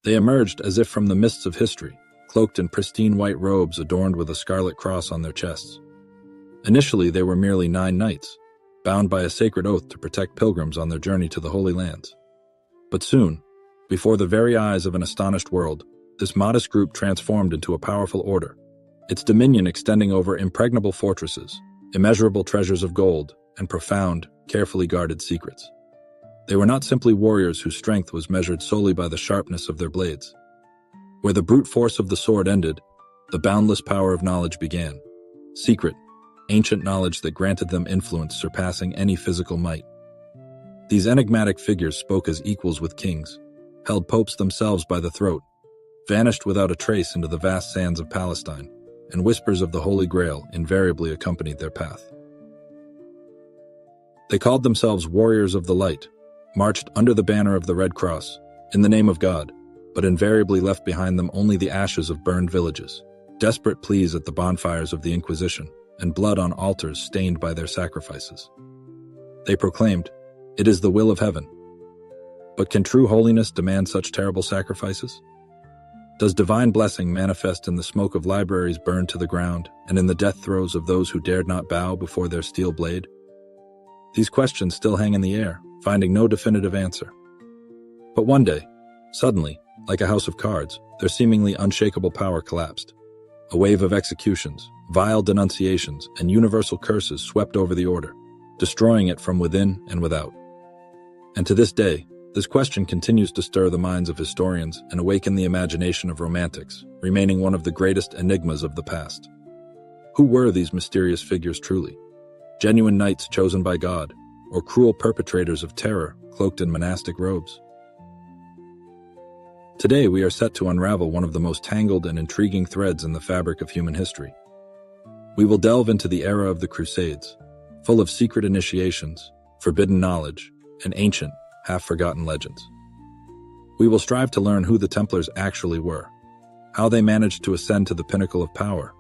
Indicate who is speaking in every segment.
Speaker 1: They emerged as if from the mists of history, cloaked in pristine white robes adorned with a scarlet cross on their chests. Initially, they were merely 9 knights, bound by a sacred oath to protect pilgrims on their journey to the Holy Lands. But soon, before the very eyes of an astonished world, this modest group transformed into a powerful order, its dominion extending over impregnable fortresses, immeasurable treasures of gold, and profound, carefully guarded secrets. They were not simply warriors whose strength was measured solely by the sharpness of their blades. Where the brute force of the sword ended, the boundless power of knowledge began. Secret, ancient knowledge that granted them influence surpassing any physical might. These enigmatic figures spoke as equals with kings, held popes themselves by the throat, vanished without a trace into the vast sands of Palestine, and whispers of the Holy Grail invariably accompanied their path. They called themselves Warriors of the Light, marched under the banner of the Red Cross, in the name of God, but invariably left behind them only the ashes of burned villages, desperate pleas at the bonfires of the Inquisition, and blood on altars stained by their sacrifices. They proclaimed, "It is the will of heaven." But can true holiness demand such terrible sacrifices? Does divine blessing manifest in the smoke of libraries burned to the ground and in the death throes of those who dared not bow before their steel blade? These questions still hang in the air, finding no definitive answer. But one day, suddenly, like a house of cards, their seemingly unshakable power collapsed. A wave of executions, vile denunciations, and universal curses swept over the order, destroying it from within and without. And to this day, this question continues to stir the minds of historians and awaken the imagination of romantics, remaining one of the greatest enigmas of the past. Who were these mysterious figures truly? Genuine knights chosen by God, or cruel perpetrators of terror cloaked in monastic robes? Today we are set to unravel one of the most tangled and intriguing threads in the fabric of human history. We will delve into the era of the Crusades, full of secret initiations, forbidden knowledge, and ancient, half-forgotten legends. We will strive to learn who the Templars actually were, how they managed to ascend to the pinnacle of power,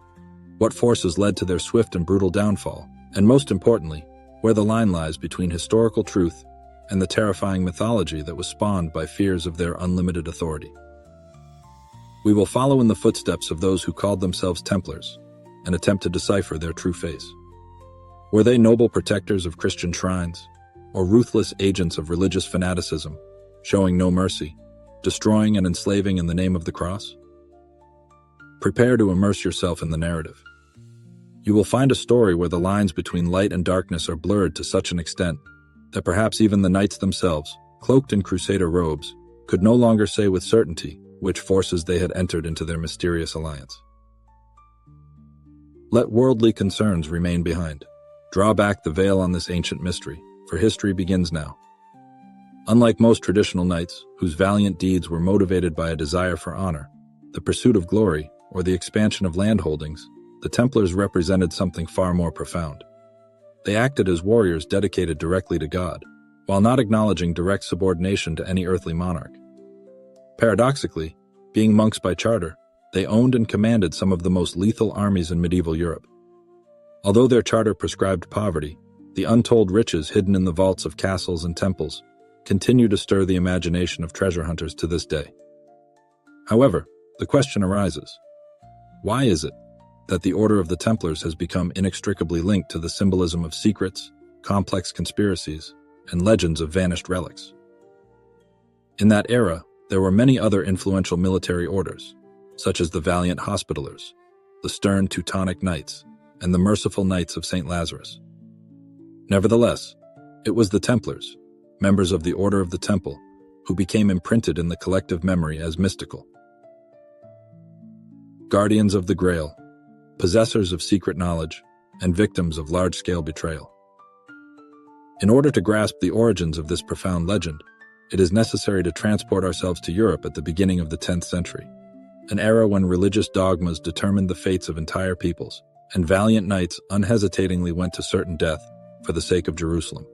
Speaker 1: what forces led to their swift and brutal downfall, and most importantly, where the line lies between historical truth and the terrifying mythology that was spawned by fears of their unlimited authority. We will follow in the footsteps of those who called themselves Templars and attempt to decipher their true face. Were they noble protectors of Christian shrines, or ruthless agents of religious fanaticism, showing no mercy, destroying and enslaving in the name of the cross? Prepare to immerse yourself in the narrative. You will find a story where the lines between light and darkness are blurred to such an extent that perhaps even the knights themselves, cloaked in crusader robes, could no longer say with certainty which forces they had entered into their mysterious alliance. Let worldly concerns remain behind. Draw back the veil on this ancient mystery, for history begins now. Unlike most traditional knights, whose valiant deeds were motivated by a desire for honor, the pursuit of glory, or the expansion of landholdings, the Templars represented something far more profound. They acted as warriors dedicated directly to God, while not acknowledging direct subordination to any earthly monarch. Paradoxically, being monks by charter, they owned and commanded some of the most lethal armies in medieval Europe. Although their charter prescribed poverty, the untold riches hidden in the vaults of castles and temples continue to stir the imagination of treasure hunters to this day. However, the question arises, why is it that the Order of the Templars has become inextricably linked to the symbolism of secrets, complex conspiracies, and legends of vanished relics? In that era, there were many other influential military orders, such as the valiant Hospitallers, the stern Teutonic Knights, and the merciful Knights of St. Lazarus. Nevertheless, it was the Templars, members of the Order of the Temple, who became imprinted in the collective memory as mystical. Guardians of the Grail, possessors of secret knowledge, and victims of large-scale betrayal. In order to grasp the origins of this profound legend, it is necessary to transport ourselves to Europe at the beginning of the 10th century, an era when religious dogmas determined the fates of entire peoples, and valiant knights unhesitatingly went to certain death for the sake of Jerusalem.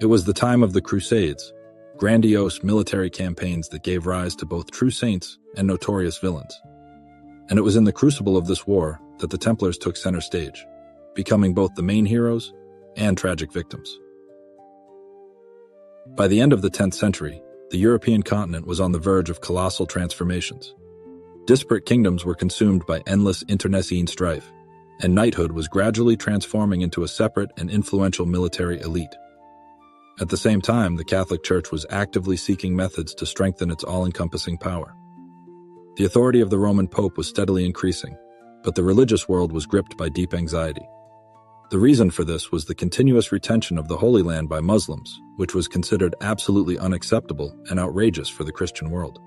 Speaker 1: It was the time of the Crusades, grandiose military campaigns that gave rise to both true saints and notorious villains. And it was in the crucible of this war that the Templars took center stage, becoming both the main heroes and tragic victims. By the end of the 10th century, the European continent was on the verge of colossal transformations. Disparate kingdoms were consumed by endless internecine strife, and knighthood was gradually transforming into a separate and influential military elite. At the same time, the Catholic Church was actively seeking methods to strengthen its all-encompassing power. The authority of the Roman Pope was steadily increasing, but the religious world was gripped by deep anxiety. The reason for this was the continuous retention of the Holy Land by Muslims, which was considered absolutely unacceptable and outrageous for the Christian world.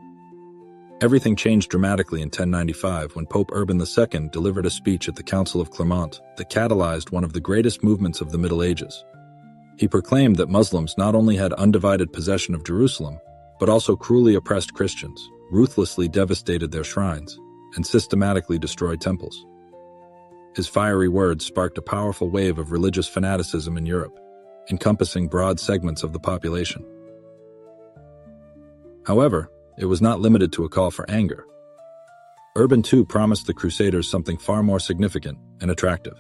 Speaker 1: Everything changed dramatically in 1095 when Pope Urban II delivered a speech at the Council of Clermont that catalyzed one of the greatest movements of the Middle Ages. He proclaimed that Muslims not only had undivided possession of Jerusalem, but also cruelly oppressed Christians, ruthlessly devastated their shrines, and systematically destroyed temples. His fiery words sparked a powerful wave of religious fanaticism in Europe, encompassing broad segments of the population. However, it was not limited to a call for anger. Urban II promised the Crusaders something far more significant and attractive.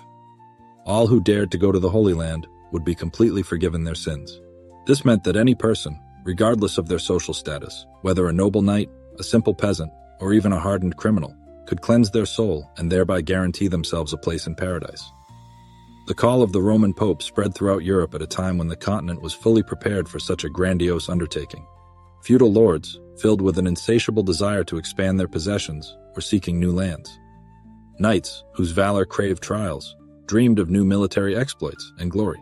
Speaker 1: All who dared to go to the Holy Land would be completely forgiven their sins. This meant that any person, regardless of their social status, whether a noble knight, a simple peasant, or even a hardened criminal, could cleanse their soul and thereby guarantee themselves a place in paradise. The call of the Roman Pope spread throughout Europe at a time when the continent was fully prepared for such a grandiose undertaking. Feudal lords, filled with an insatiable desire to expand their possessions, were seeking new lands. Knights, whose valor craved trials, dreamed of new military exploits and glory.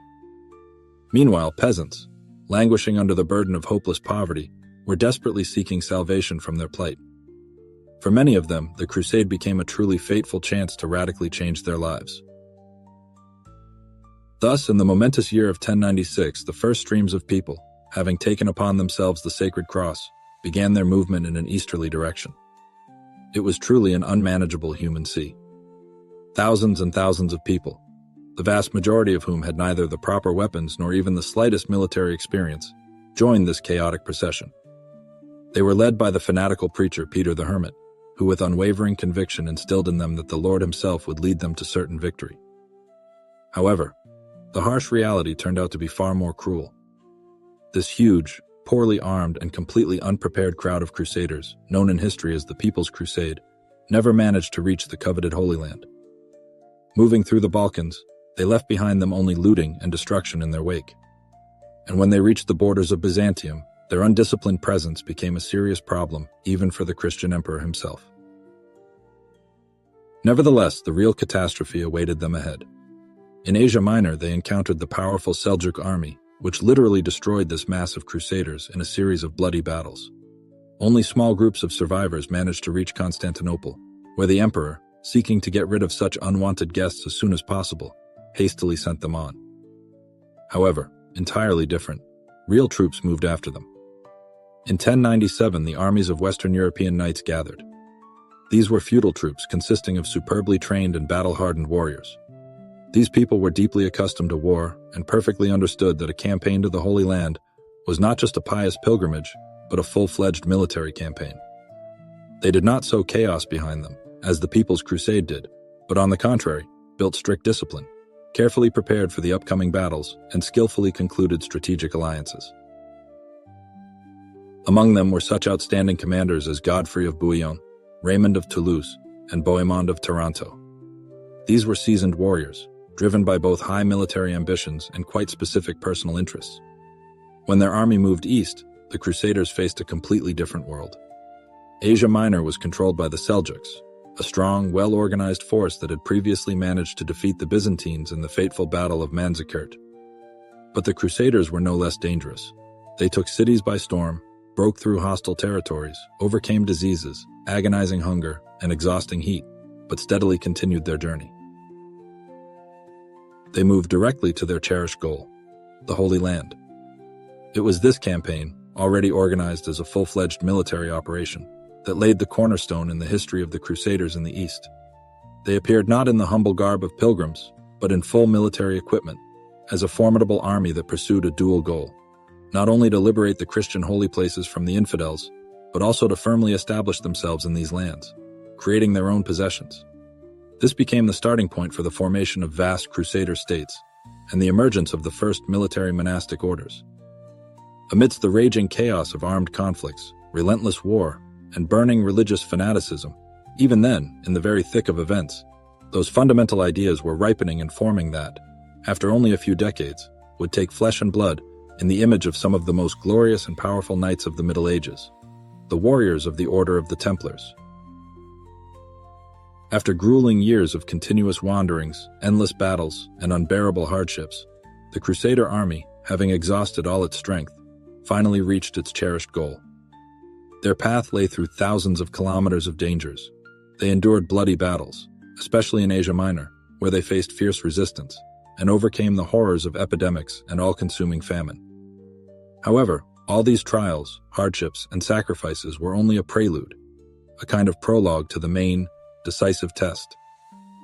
Speaker 1: Meanwhile, peasants, languishing under the burden of hopeless poverty, were desperately seeking salvation from their plight. For many of them, the crusade became a truly fateful chance to radically change their lives. Thus, in the momentous year of 1096, the first streams of people, having taken upon themselves the sacred cross, began their movement in an easterly direction. It was truly an unmanageable human sea. Thousands and thousands of people, the vast majority of whom had neither the proper weapons nor even the slightest military experience, joined this chaotic procession. They were led by the fanatical preacher Peter the Hermit, who with unwavering conviction instilled in them that the Lord himself would lead them to certain victory. However, the harsh reality turned out to be far more cruel. This huge, poorly armed, and completely unprepared crowd of crusaders, known in history as the People's Crusade, never managed to reach the coveted Holy Land. Moving through the Balkans, they left behind them only looting and destruction in their wake. And when they reached the borders of Byzantium, their undisciplined presence became a serious problem even for the Christian emperor himself. Nevertheless, the real catastrophe awaited them ahead. In Asia Minor, they encountered the powerful Seljuk army, which literally destroyed this mass of crusaders in a series of bloody battles. Only small groups of survivors managed to reach Constantinople, where the emperor, seeking to get rid of such unwanted guests as soon as possible, hastily sent them on. However, entirely different, real troops moved after them. In 1097, the armies of Western European knights gathered. These were feudal troops consisting of superbly trained and battle-hardened warriors. These people were deeply accustomed to war and perfectly understood that a campaign to the Holy Land was not just a pious pilgrimage, but a full-fledged military campaign. They did not sow chaos behind them, as the People's Crusade did, but on the contrary, built strict discipline, carefully prepared for the upcoming battles, and skillfully concluded strategic alliances. Among them were such outstanding commanders as Godfrey of Bouillon, Raymond of Toulouse, and Bohemond of Taranto. These were seasoned warriors, driven by both high military ambitions and quite specific personal interests. When their army moved east, the Crusaders faced a completely different world. Asia Minor was controlled by the Seljuks, a strong, well-organized force that had previously managed to defeat the Byzantines in the fateful Battle of Manzikert. But the Crusaders were no less dangerous. They took cities by storm, broke through hostile territories, overcame diseases, agonizing hunger, and exhausting heat, but steadily continued their journey. They moved directly to their cherished goal, the Holy Land. It was this campaign, already organized as a full-fledged military operation, that laid the cornerstone in the history of the Crusaders in the East. They appeared not in the humble garb of pilgrims, but in full military equipment, as a formidable army that pursued a dual goal, not only to liberate the Christian holy places from the infidels, but also to firmly establish themselves in these lands, creating their own possessions. This became the starting point for the formation of vast Crusader states and the emergence of the first military monastic orders. Amidst the raging chaos of armed conflicts, relentless war, and burning religious fanaticism, even then, in the very thick of events, those fundamental ideas were ripening and forming that, after only a few decades, would take flesh and blood in the image of some of the most glorious and powerful knights of the Middle Ages, the warriors of the Order of the Templars. After grueling years of continuous wanderings, endless battles, and unbearable hardships, the Crusader army, having exhausted all its strength, finally reached its cherished goal. Their path lay through thousands of kilometers of dangers. They endured bloody battles, especially in Asia Minor, where they faced fierce resistance, and overcame the horrors of epidemics and all-consuming famine. However, all these trials, hardships, and sacrifices were only a prelude, a kind of prologue to the main, decisive test,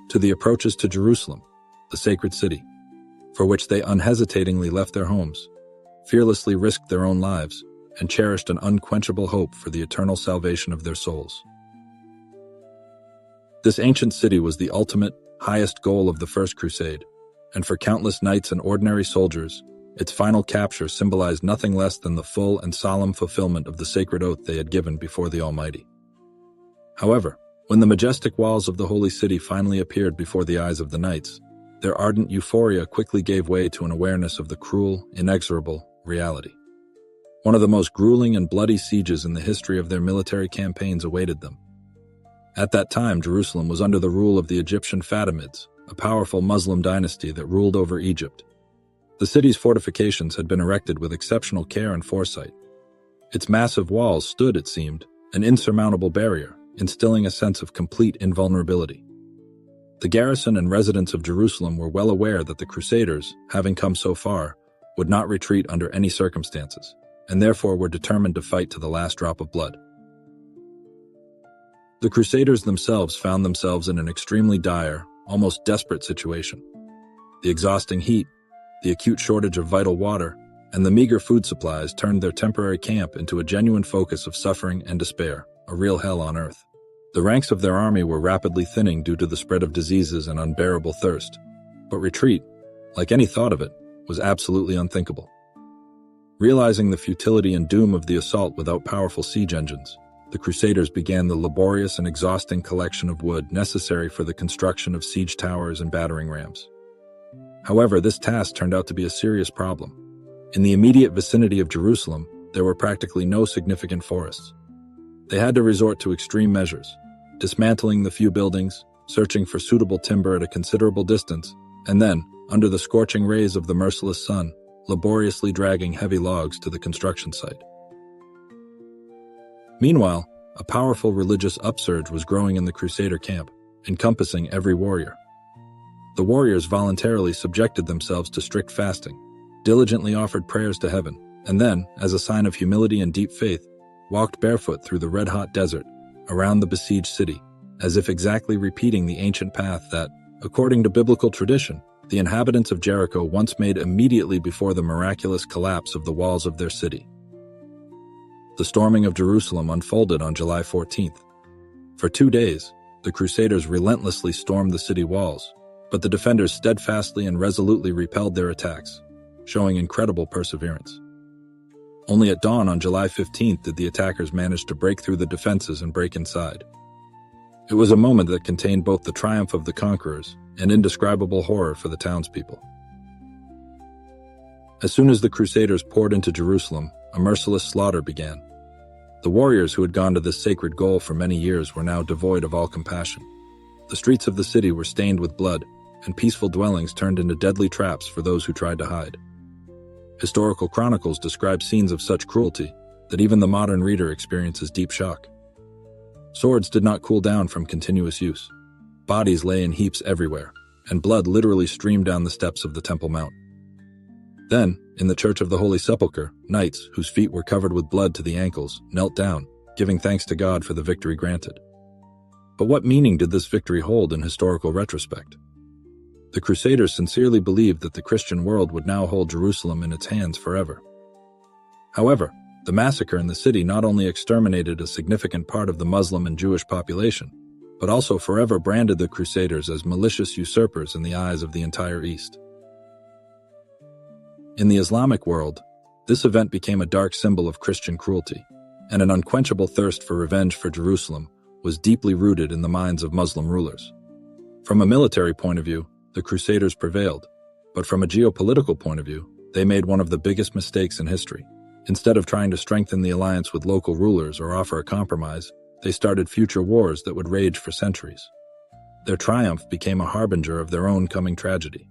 Speaker 1: to the approaches to Jerusalem, the sacred city, for which they unhesitatingly left their homes, fearlessly risked their own lives, and cherished an unquenchable hope for the eternal salvation of their souls. This ancient city was the ultimate, highest goal of the First Crusade, and for countless knights and ordinary soldiers, its final capture symbolized nothing less than the full and solemn fulfillment of the sacred oath they had given before the Almighty. However, when the majestic walls of the Holy City finally appeared before the eyes of the knights, their ardent euphoria quickly gave way to an awareness of the cruel, inexorable reality. One of the most grueling and bloody sieges in the history of their military campaigns awaited them. At that time, Jerusalem was under the rule of the Egyptian Fatimids, a powerful Muslim dynasty that ruled over Egypt. The city's fortifications had been erected with exceptional care and foresight. Its massive walls stood, it seemed, an insurmountable barrier, instilling a sense of complete invulnerability. The garrison and residents of Jerusalem were well aware that the Crusaders, having come so far, would not retreat under any circumstances, and therefore were determined to fight to the last drop of blood. The Crusaders themselves found themselves in an extremely dire, almost desperate situation. The exhausting heat, the acute shortage of vital water, and the meager food supplies turned their temporary camp into a genuine focus of suffering and despair, a real hell on earth. The ranks of their army were rapidly thinning due to the spread of diseases and unbearable thirst, but retreat, like any thought of it, was absolutely unthinkable. Realizing the futility and doom of the assault without powerful siege engines, the Crusaders began the laborious and exhausting collection of wood necessary for the construction of siege towers and battering rams. However, this task turned out to be a serious problem. In the immediate vicinity of Jerusalem, there were practically no significant forests. They had to resort to extreme measures, dismantling the few buildings, searching for suitable timber at a considerable distance, and then, under the scorching rays of the merciless sun, laboriously dragging heavy logs to the construction site. Meanwhile, a powerful religious upsurge was growing in the Crusader camp, encompassing every warrior. The warriors voluntarily subjected themselves to strict fasting, diligently offered prayers to heaven, and then, as a sign of humility and deep faith, walked barefoot through the red-hot desert, around the besieged city, as if exactly repeating the ancient path that, according to biblical tradition, the inhabitants of Jericho once made immediately before the miraculous collapse of the walls of their city. The storming of Jerusalem unfolded on July 14th. For 2 days, the Crusaders relentlessly stormed the city walls, but the defenders steadfastly and resolutely repelled their attacks, showing incredible perseverance. Only at dawn on July 15th did the attackers manage to break through the defenses and break inside. It was a moment that contained both the triumph of the conquerors and indescribable horror for the townspeople. As soon as the Crusaders poured into Jerusalem, a merciless slaughter began. The warriors who had gone to this sacred goal for many years were now devoid of all compassion. The streets of the city were stained with blood, and peaceful dwellings turned into deadly traps for those who tried to hide. Historical chronicles describe scenes of such cruelty that even the modern reader experiences deep shock. Swords did not cool down from continuous use. Bodies lay in heaps everywhere, and blood literally streamed down the steps of the Temple Mount. Then, in the Church of the Holy Sepulchre, knights, whose feet were covered with blood to the ankles, knelt down, giving thanks to God for the victory granted. But what meaning did this victory hold in historical retrospect? The Crusaders sincerely believed that the Christian world would now hold Jerusalem in its hands forever. However, the massacre in the city not only exterminated a significant part of the Muslim and Jewish population, but also forever branded the Crusaders as malicious usurpers in the eyes of the entire East. In the Islamic world, This event became a dark symbol of Christian cruelty, and an unquenchable thirst for revenge for Jerusalem was deeply rooted in the minds of Muslim rulers. From a military point of view, the Crusaders prevailed, but from a geopolitical point of view, they made one of the biggest mistakes in history. Instead of trying to strengthen the alliance with local rulers or offer a compromise, they started future wars that would rage for centuries. Their triumph became a harbinger of their own coming tragedy.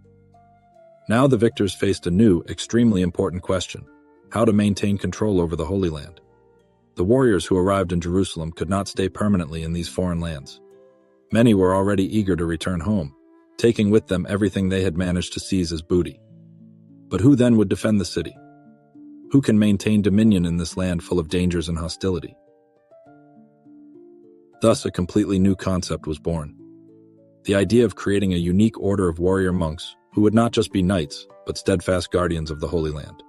Speaker 1: Now the victors faced a new, extremely important question: how to maintain control over the Holy Land. The warriors who arrived in Jerusalem could not stay permanently in these foreign lands. Many were already eager to return home, taking with them everything they had managed to seize as booty. But who then would defend the city? Who can maintain dominion in this land full of dangers and hostility? Thus, a completely new concept was born. The idea of creating a unique order of warrior monks who would not just be knights, but steadfast guardians of the Holy Land.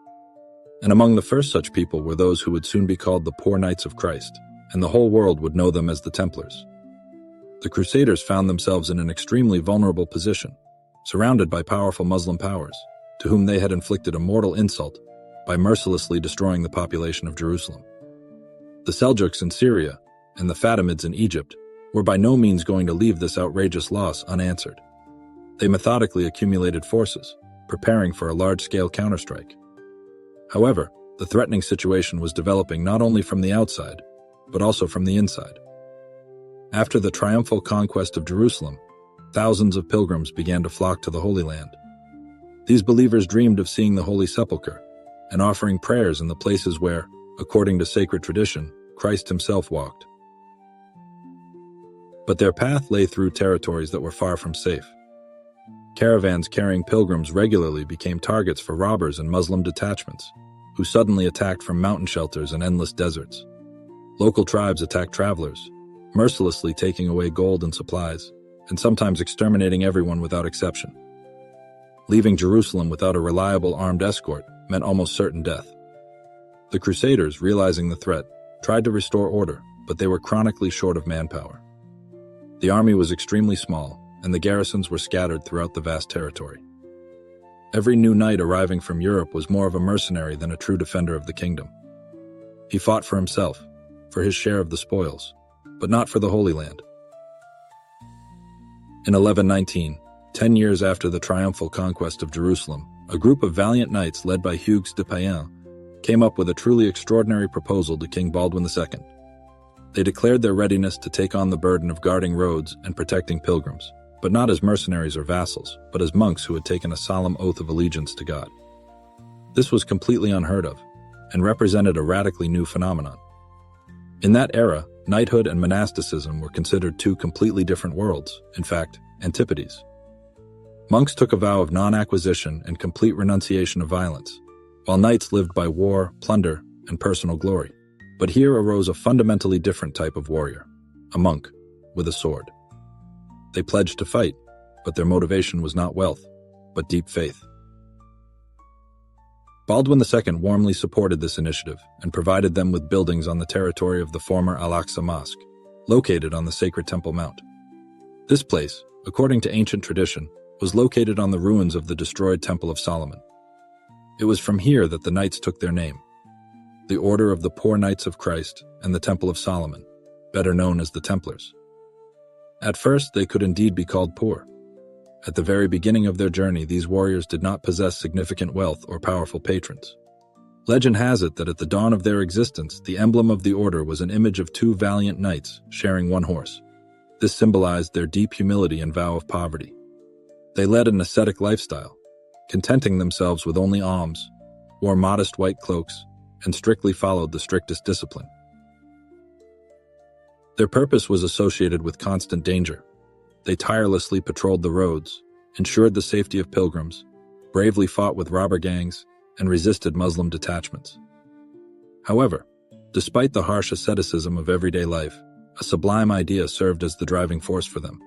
Speaker 1: And among the first such people were those who would soon be called the Poor Knights of Christ, and the whole world would know them as the Templars. The Crusaders found themselves in an extremely vulnerable position, surrounded by powerful Muslim powers, to whom they had inflicted a mortal insult by mercilessly destroying the population of Jerusalem. The Seljuks in Syria and the Fatimids in Egypt were by no means going to leave this outrageous loss unanswered. They methodically accumulated forces, preparing for a large-scale counterstrike. However, the threatening situation was developing not only from the outside, but also from the inside. After the triumphal conquest of Jerusalem, thousands of pilgrims began to flock to the Holy Land. These believers dreamed of seeing the Holy Sepulchre and offering prayers in the places where, according to sacred tradition, Christ himself walked. But their path lay through territories that were far from safe. Caravans carrying pilgrims regularly became targets for robbers and Muslim detachments, who suddenly attacked from mountain shelters and endless deserts. Local tribes attacked travelers, mercilessly taking away gold and supplies, and sometimes exterminating everyone without exception. Leaving Jerusalem without a reliable armed escort meant almost certain death. The Crusaders, realizing the threat, tried to restore order, but they were chronically short of manpower. The army was extremely small, and the garrisons were scattered throughout the vast territory. Every new knight arriving from Europe was more of a mercenary than a true defender of the kingdom. He fought for himself, for his share of the spoils, but not for the Holy Land. In 1119, 10 years after the triumphal conquest of Jerusalem, a group of valiant knights led by Hugues de Payens came up with a truly extraordinary proposal to King Baldwin II. They declared their readiness to take on the burden of guarding roads and protecting pilgrims, but not as mercenaries or vassals, but as monks who had taken a solemn oath of allegiance to God. This was completely unheard of, and represented a radically new phenomenon. In that era, knighthood and monasticism were considered two completely different worlds, in fact, antipodes. Monks took a vow of non-acquisition and complete renunciation of violence, while knights lived by war, plunder, and personal glory. But here arose a fundamentally different type of warrior, a monk with a sword. They pledged to fight, but their motivation was not wealth, but deep faith. Baldwin II warmly supported this initiative and provided them with buildings on the territory of the former Al-Aqsa Mosque, located on the sacred Temple Mount. This place, according to ancient tradition, was located on the ruins of the destroyed Temple of Solomon. It was from here that the knights took their name, the Order of the Poor Knights of Christ and the Temple of Solomon, better known as the Templars. At first, they could indeed be called poor. At the very beginning of their journey, these warriors did not possess significant wealth or powerful patrons. Legend has it that at the dawn of their existence, the emblem of the order was an image of two valiant knights sharing one horse. This symbolized their deep humility and vow of poverty. They led an ascetic lifestyle, contenting themselves with only alms, wore modest white cloaks, and strictly followed the strictest discipline. Their purpose was associated with constant danger. They tirelessly patrolled the roads, ensured the safety of pilgrims, bravely fought with robber gangs, and resisted Muslim detachments. However, despite the harsh asceticism of everyday life, a sublime idea served as the driving force for them: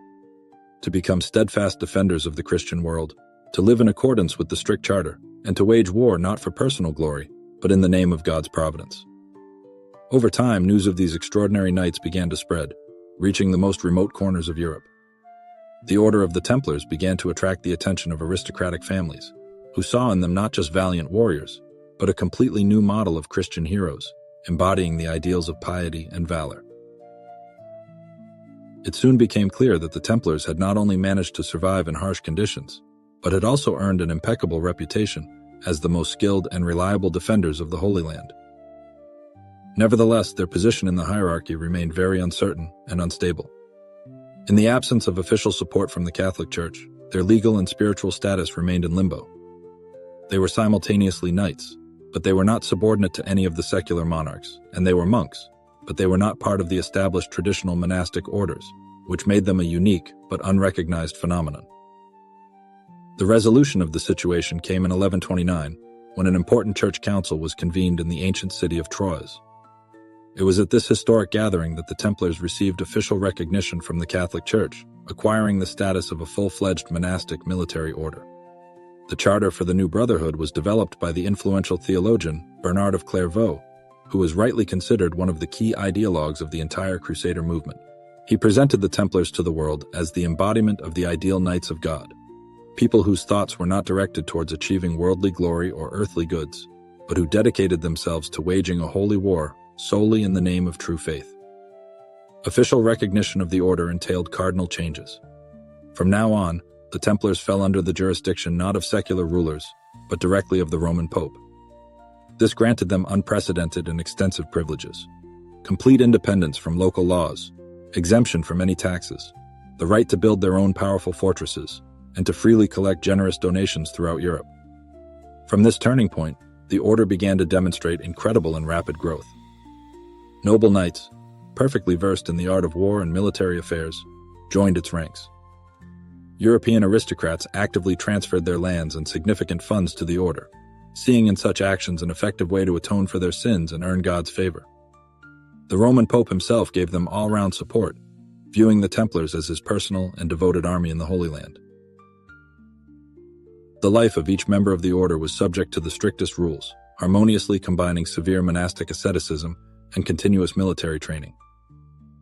Speaker 1: to become steadfast defenders of the Christian world, to live in accordance with the strict charter, and to wage war not for personal glory, but in the name of God's providence. Over time, news of these extraordinary knights began to spread, reaching the most remote corners of Europe. The Order of the Templars began to attract the attention of aristocratic families, who saw in them not just valiant warriors, but a completely new model of Christian heroes, embodying the ideals of piety and valor. It soon became clear that the Templars had not only managed to survive in harsh conditions, but had also earned an impeccable reputation as the most skilled and reliable defenders of the Holy Land. Nevertheless, their position in the hierarchy remained very uncertain and unstable. In the absence of official support from the Catholic Church, their legal and spiritual status remained in limbo. They were simultaneously knights, but they were not subordinate to any of the secular monarchs, and they were monks, but they were not part of the established traditional monastic orders, which made them a unique but unrecognized phenomenon. The resolution of the situation came in 1129, when an important church council was convened in the ancient city of Troyes. It was at this historic gathering that the Templars received official recognition from the Catholic Church, acquiring the status of a full-fledged monastic military order. The charter for the new brotherhood was developed by the influential theologian Bernard of Clairvaux, who was rightly considered one of the key ideologues of the entire Crusader movement. He presented the Templars to the world as the embodiment of the ideal Knights of God, people whose thoughts were not directed towards achieving worldly glory or earthly goods, but who dedicated themselves to waging a holy war solely in the name of true faith. Official recognition of the order entailed cardinal changes. From now on, the Templars fell under the jurisdiction not of secular rulers, but directly of the Roman Pope. This granted them unprecedented and extensive privileges: complete independence from local laws, exemption from any taxes, the right to build their own powerful fortresses, and to freely collect generous donations throughout Europe. From this turning point, the order began to demonstrate incredible and rapid growth. Noble knights, perfectly versed in the art of war and military affairs, joined its ranks. European aristocrats actively transferred their lands and significant funds to the order, seeing in such actions an effective way to atone for their sins and earn God's favor. The Roman Pope himself gave them all-round support, viewing the Templars as his personal and devoted army in the Holy Land. The life of each member of the order was subject to the strictest rules, harmoniously combining severe monastic asceticism and continuous military training.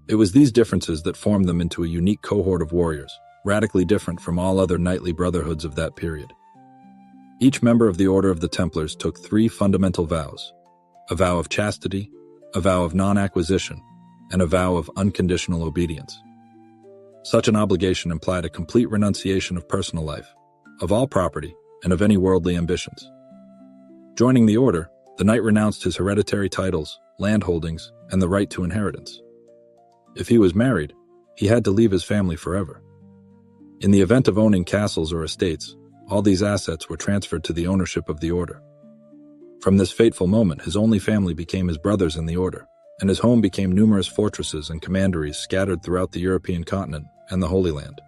Speaker 1: It was these differences that formed them into a unique cohort of warriors, radically different from all other knightly brotherhoods of that period. Each member of the Order of the Templars took 3 fundamental vows: a vow of chastity, a vow of non-acquisition, and a vow of unconditional obedience. Such an obligation implied a complete renunciation of personal life, of all property, and of any worldly ambitions. Joining the order, the knight renounced his hereditary titles, land holdings, and the right to inheritance. If he was married, he had to leave his family forever. In the event of owning castles or estates, all these assets were transferred to the ownership of the order. From this fateful moment, his only family became his brothers in the order, and his home became numerous fortresses and commanderies scattered throughout the European continent and the Holy Land.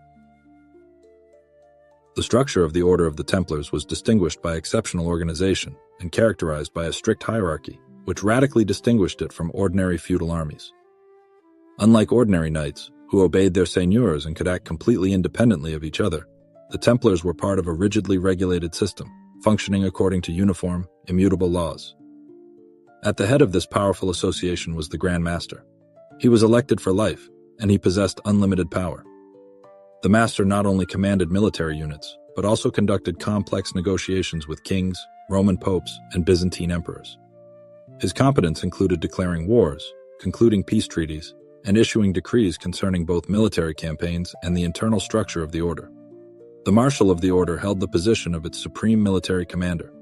Speaker 1: The structure of the Order of the Templars was distinguished by exceptional organization and characterized by a strict hierarchy, which radically distinguished it from ordinary feudal armies. Unlike ordinary knights, who obeyed their seigneurs and could act completely independently of each other, the Templars were part of a rigidly regulated system, functioning according to uniform, immutable laws. At the head of this powerful association was the Grand Master. He was elected for life, and he possessed unlimited power. The Master not only commanded military units, but also conducted complex negotiations with kings, Roman popes, and Byzantine emperors. His competence included declaring wars, concluding peace treaties, and issuing decrees concerning both military campaigns and the internal structure of the order. The Marshal of the Order held the position of its supreme military commander.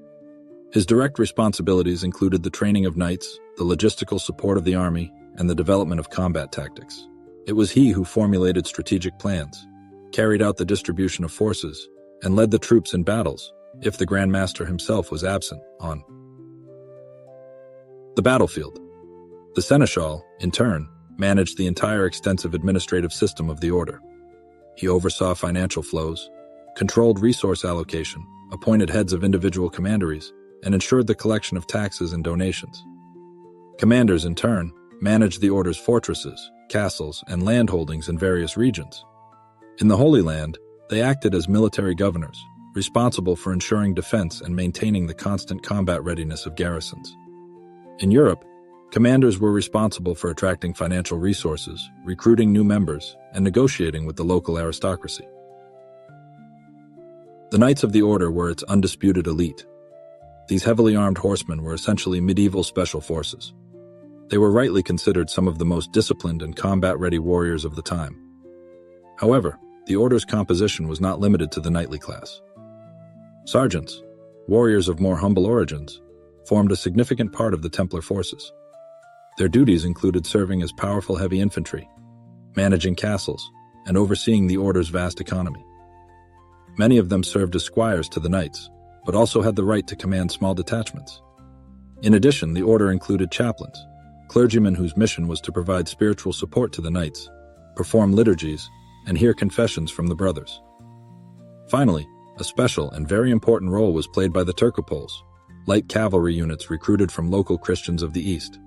Speaker 1: His direct responsibilities included the training of knights, the logistical support of the army, and the development of combat tactics. It was he who formulated strategic plans, carried out the distribution of forces, and led the troops in battles, if the Grand Master himself was absent, on the battlefield. The Seneschal, in turn, managed the entire extensive administrative system of the order. He oversaw financial flows, controlled resource allocation, appointed heads of individual commanderies, and ensured the collection of taxes and donations. Commanders, in turn, managed the order's fortresses, castles, and land holdings in various regions. In the Holy Land, they acted as military governors, responsible for ensuring defense and maintaining the constant combat readiness of garrisons. In Europe, commanders were responsible for attracting financial resources, recruiting new members, and negotiating with the local aristocracy. The Knights of the Order were its undisputed elite. These heavily armed horsemen were essentially medieval special forces. They were rightly considered some of the most disciplined and combat-ready warriors of the time. However, the order's composition was not limited to the knightly class. Sergeants, warriors of more humble origins, formed a significant part of the Templar forces. Their duties included serving as powerful heavy infantry, managing castles, and overseeing the order's vast economy. Many of them served as squires to the knights, but also had the right to command small detachments. In addition, the order included chaplains, clergymen whose mission was to provide spiritual support to the knights, perform liturgies, and hear confessions from the brothers. Finally, a special and very important role was played by the Turcopoles, light cavalry units recruited from local Christians of the East.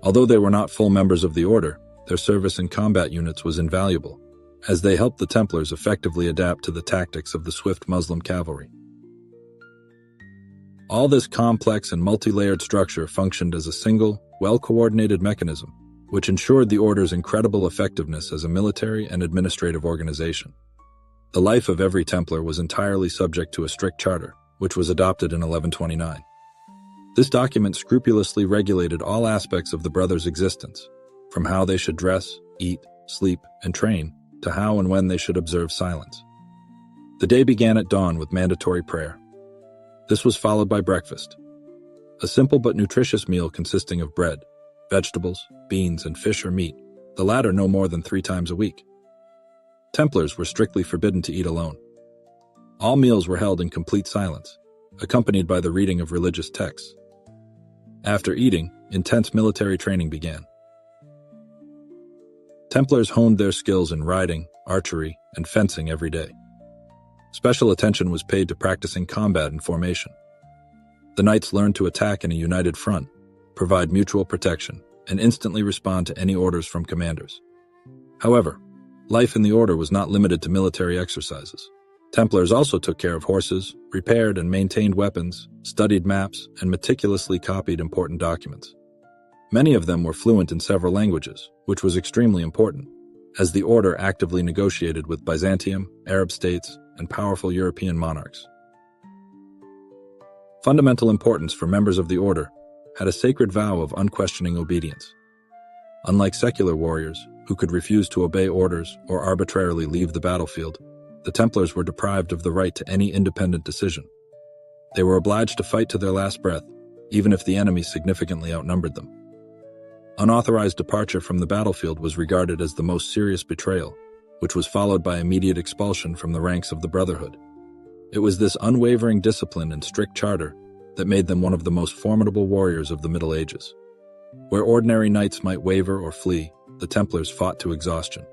Speaker 1: Although they were not full members of the order, their service in combat units was invaluable, as they helped the Templars effectively adapt to the tactics of the swift Muslim cavalry. All this complex and multi-layered structure functioned as a single, well-coordinated mechanism, which ensured the order's incredible effectiveness as a military and administrative organization. The life of every Templar was entirely subject to a strict charter, which was adopted in 1129. This document scrupulously regulated all aspects of the brothers' existence, from how they should dress, eat, sleep, and train, to how and when they should observe silence. The day began at dawn with mandatory prayer. This was followed by breakfast, a simple but nutritious meal consisting of bread, vegetables, beans, and fish or meat, the latter no more than 3 times a week. Templars were strictly forbidden to eat alone. All meals were held in complete silence, accompanied by the reading of religious texts. After eating, intense military training began. Templars honed their skills in riding, archery, and fencing every day. Special attention was paid to practicing combat and formation. The knights learned to attack in a united front, provide mutual protection, and instantly respond to any orders from commanders. However, life in the order was not limited to military exercises. Templars also took care of horses, repaired and maintained weapons, studied maps, and meticulously copied important documents. Many of them were fluent in several languages, which was extremely important, as the order actively negotiated with Byzantium, Arab states, and powerful European monarchs. Fundamental importance for members of the order had a sacred vow of unquestioning obedience. Unlike secular warriors, who could refuse to obey orders or arbitrarily leave the battlefield, the Templars were deprived of the right to any independent decision. They were obliged to fight to their last breath, even if the enemy significantly outnumbered them. Unauthorized departure from the battlefield was regarded as the most serious betrayal, which was followed by immediate expulsion from the ranks of the brotherhood. It was this unwavering discipline and strict charter that made them one of the most formidable warriors of the Middle Ages. Where ordinary knights might waver or flee, the Templars fought to exhaustion.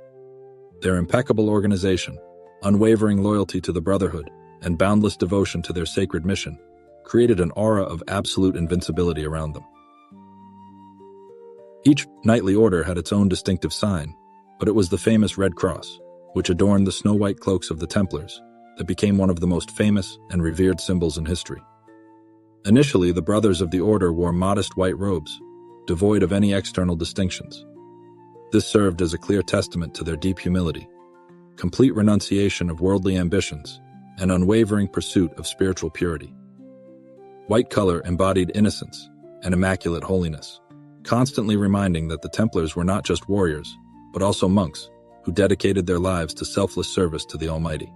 Speaker 1: Their impeccable organization, unwavering loyalty to the brotherhood, and boundless devotion to their sacred mission created an aura of absolute invincibility around them. Each knightly order had its own distinctive sign, but it was the famous Red Cross, which adorned the snow-white cloaks of the Templars, that became one of the most famous and revered symbols in history. Initially, the brothers of the order wore modest white robes, devoid of any external distinctions. This served as a clear testament to their deep humility, complete renunciation of worldly ambitions, and unwavering pursuit of spiritual purity. White color embodied innocence and immaculate holiness, constantly reminding that the Templars were not just warriors, but also monks who dedicated their lives to selfless service to the Almighty.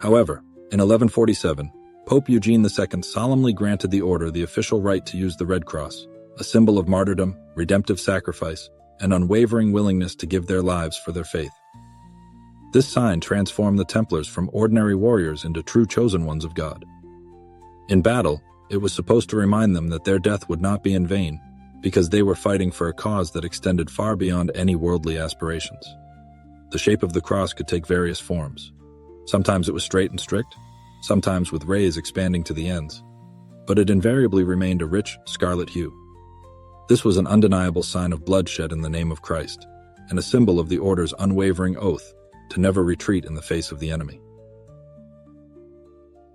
Speaker 1: However, in 1147, Pope Eugene II solemnly granted the order the official right to use the Red Cross, a symbol of martyrdom, redemptive sacrifice, and unwavering willingness to give their lives for their faith. This sign transformed the Templars from ordinary warriors into true chosen ones of God. In battle, it was supposed to remind them that their death would not be in vain, because they were fighting for a cause that extended far beyond any worldly aspirations. The shape of the cross could take various forms. Sometimes it was straight and strict, sometimes with rays expanding to the ends, but it invariably remained a rich, scarlet hue. This was an undeniable sign of bloodshed in the name of Christ, and a symbol of the order's unwavering oath to never retreat in the face of the enemy.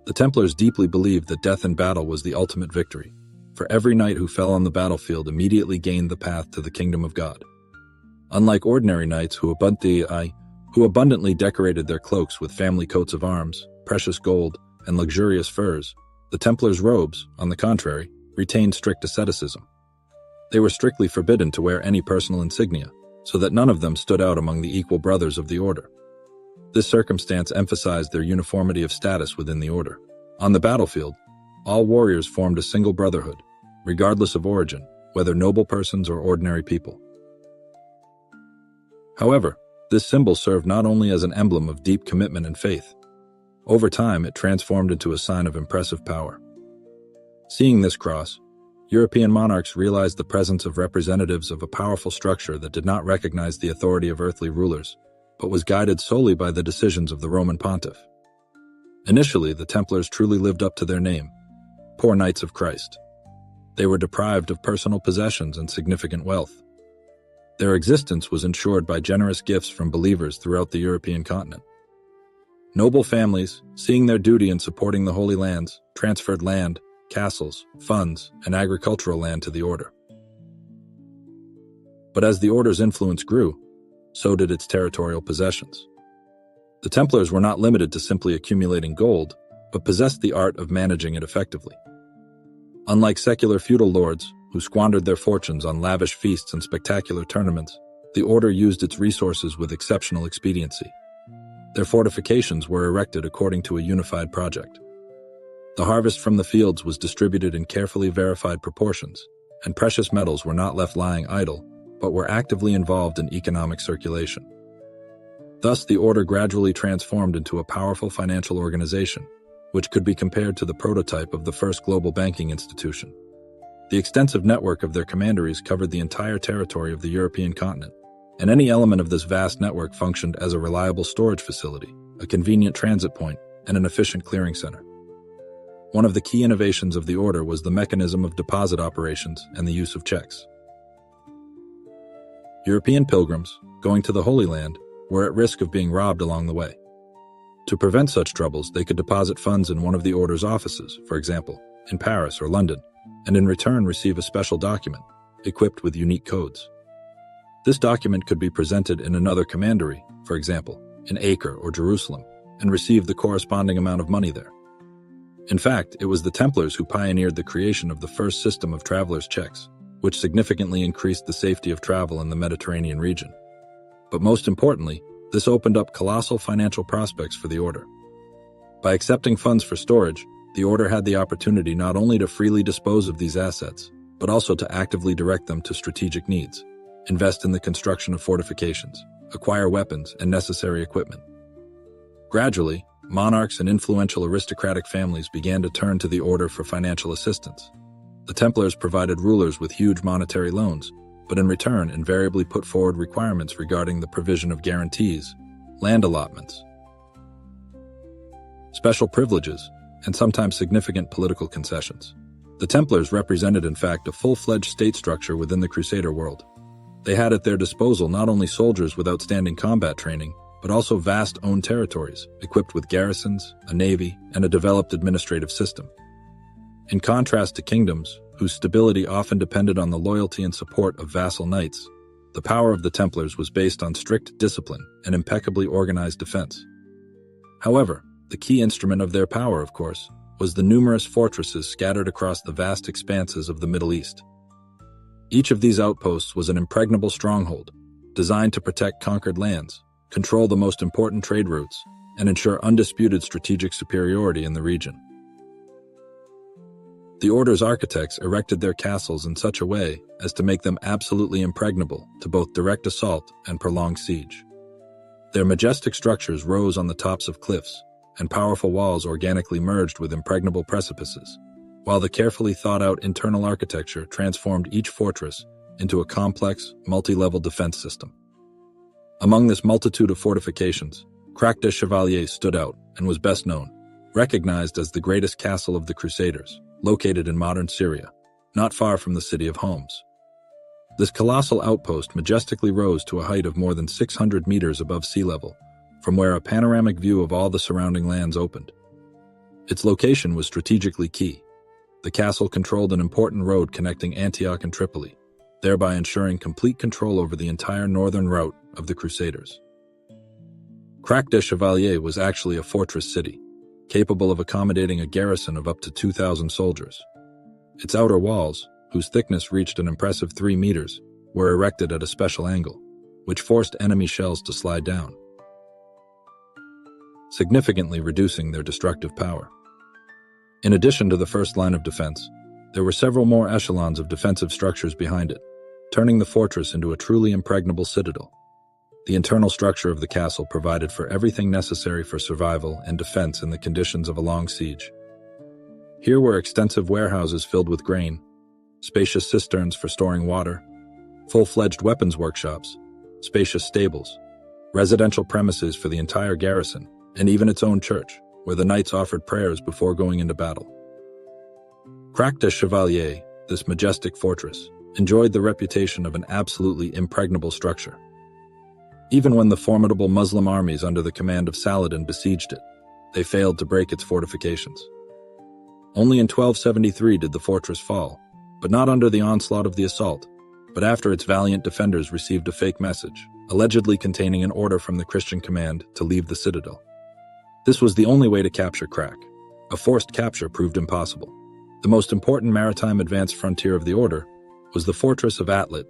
Speaker 1: The Templars deeply believed that death in battle was the ultimate victory, for every knight who fell on the battlefield immediately gained the path to the kingdom of God. Unlike ordinary knights who abundantly decorated their cloaks with family coats of arms, precious gold, and luxurious furs, The Templars' robes, on the contrary, retained strict asceticism. They were strictly forbidden to wear any personal insignia, so that none of them stood out among the equal brothers of the order. This circumstance emphasized their uniformity of status within the order. On the battlefield, all warriors formed a single brotherhood, regardless of origin, whether noble persons or ordinary people. However, this symbol served not only as an emblem of deep commitment and faith. Over time, it transformed into a sign of impressive power. Seeing this cross, European monarchs realized the presence of representatives of a powerful structure that did not recognize the authority of earthly rulers, but was guided solely by the decisions of the Roman pontiff. Initially, the Templars truly lived up to their name, poor Knights of Christ. They were deprived of personal possessions and significant wealth. Their existence was ensured by generous gifts from believers throughout the European continent. Noble families, seeing their duty in supporting the Holy Lands, transferred land, castles, funds, and agricultural land to the order. But as the order's influence grew, so did its territorial possessions. The Templars were not limited to simply accumulating gold, but possessed the art of managing it effectively. Unlike secular feudal lords, who squandered their fortunes on lavish feasts and spectacular tournaments, the order used its resources with exceptional expediency. Their fortifications were erected according to a unified project. The harvest from the fields was distributed in carefully verified proportions, and precious metals were not left lying idle, but were actively involved in economic circulation. Thus, the order gradually transformed into a powerful financial organization, which could be compared to the prototype of the first global banking institution. The extensive network of their commanderies covered the entire territory of the European continent, and any element of this vast network functioned as a reliable storage facility, a convenient transit point, and an efficient clearing center. One of the key innovations of the order was the mechanism of deposit operations and the use of checks. European pilgrims, going to the Holy Land, were at risk of being robbed along the way. To prevent such troubles, they could deposit funds in one of the order's offices, for example, in Paris or London, and in return receive a special document, equipped with unique codes. This document could be presented in another commandery, for example, in Acre or Jerusalem, and receive the corresponding amount of money there. In fact, it was the Templars who pioneered the creation of the first system of travelers' checks, which significantly increased the safety of travel in the Mediterranean region. But most importantly, this opened up colossal financial prospects for the order. By accepting funds for storage, the order had the opportunity not only to freely dispose of these assets, but also to actively direct them to strategic needs, invest in the construction of fortifications, acquire weapons and necessary equipment. Gradually, monarchs and influential aristocratic families began to turn to the order for financial assistance. The Templars provided rulers with huge monetary loans, but in return invariably put forward requirements regarding the provision of guarantees, land allotments, special privileges, and sometimes significant political concessions. The Templars represented, in fact, a full-fledged state structure within the Crusader world. They had at their disposal not only soldiers with outstanding combat training, but also vast owned territories, equipped with garrisons, a navy, and a developed administrative system. In contrast to kingdoms, whose stability often depended on the loyalty and support of vassal knights, the power of the Templars was based on strict discipline and impeccably organized defense. However, the key instrument of their power, of course, was the numerous fortresses scattered across the vast expanses of the Middle East. Each of these outposts was an impregnable stronghold, designed to protect conquered lands, control the most important trade routes, and ensure undisputed strategic superiority in the region. The order's architects erected their castles in such a way as to make them absolutely impregnable to both direct assault and prolonged siege. Their majestic structures rose on the tops of cliffs, and powerful walls organically merged with impregnable precipices, while the carefully thought-out internal architecture transformed each fortress into a complex, multi-level defense system. Among this multitude of fortifications, Crac des Chevaliers stood out and was best known, recognized as the greatest castle of the Crusaders, located in modern Syria, not far from the city of Homs. This colossal outpost majestically rose to a height of more than 600 meters above sea level, from where a panoramic view of all the surrounding lands opened. Its location was strategically key. The castle controlled an important road connecting Antioch and Tripoli, thereby ensuring complete control over the entire northern route of the Crusaders. Crac des Chevaliers was actually a fortress city, capable of accommodating a garrison of up to 2,000 soldiers. Its outer walls, whose thickness reached an impressive 3 meters, were erected at a special angle, which forced enemy shells to slide down, significantly reducing their destructive power. In addition to the first line of defense, there were several more echelons of defensive structures behind it, turning the fortress into a truly impregnable citadel. The internal structure of the castle provided for everything necessary for survival and defense in the conditions of a long siege. Here were extensive warehouses filled with grain, spacious cisterns for storing water, full-fledged weapons workshops, spacious stables, residential premises for the entire garrison, and even its own church, where the knights offered prayers before going into battle. Crac des Chevaliers, this majestic fortress, enjoyed the reputation of an absolutely impregnable structure. Even when the formidable Muslim armies under the command of Saladin besieged it, they failed to break its fortifications. Only in 1273 did the fortress fall, but not under the onslaught of the assault, but after its valiant defenders received a fake message, allegedly containing an order from the Christian command to leave the citadel. This was the only way to capture Crac. A forced capture proved impossible. The most important maritime advanced frontier of the order was the fortress of Atlit,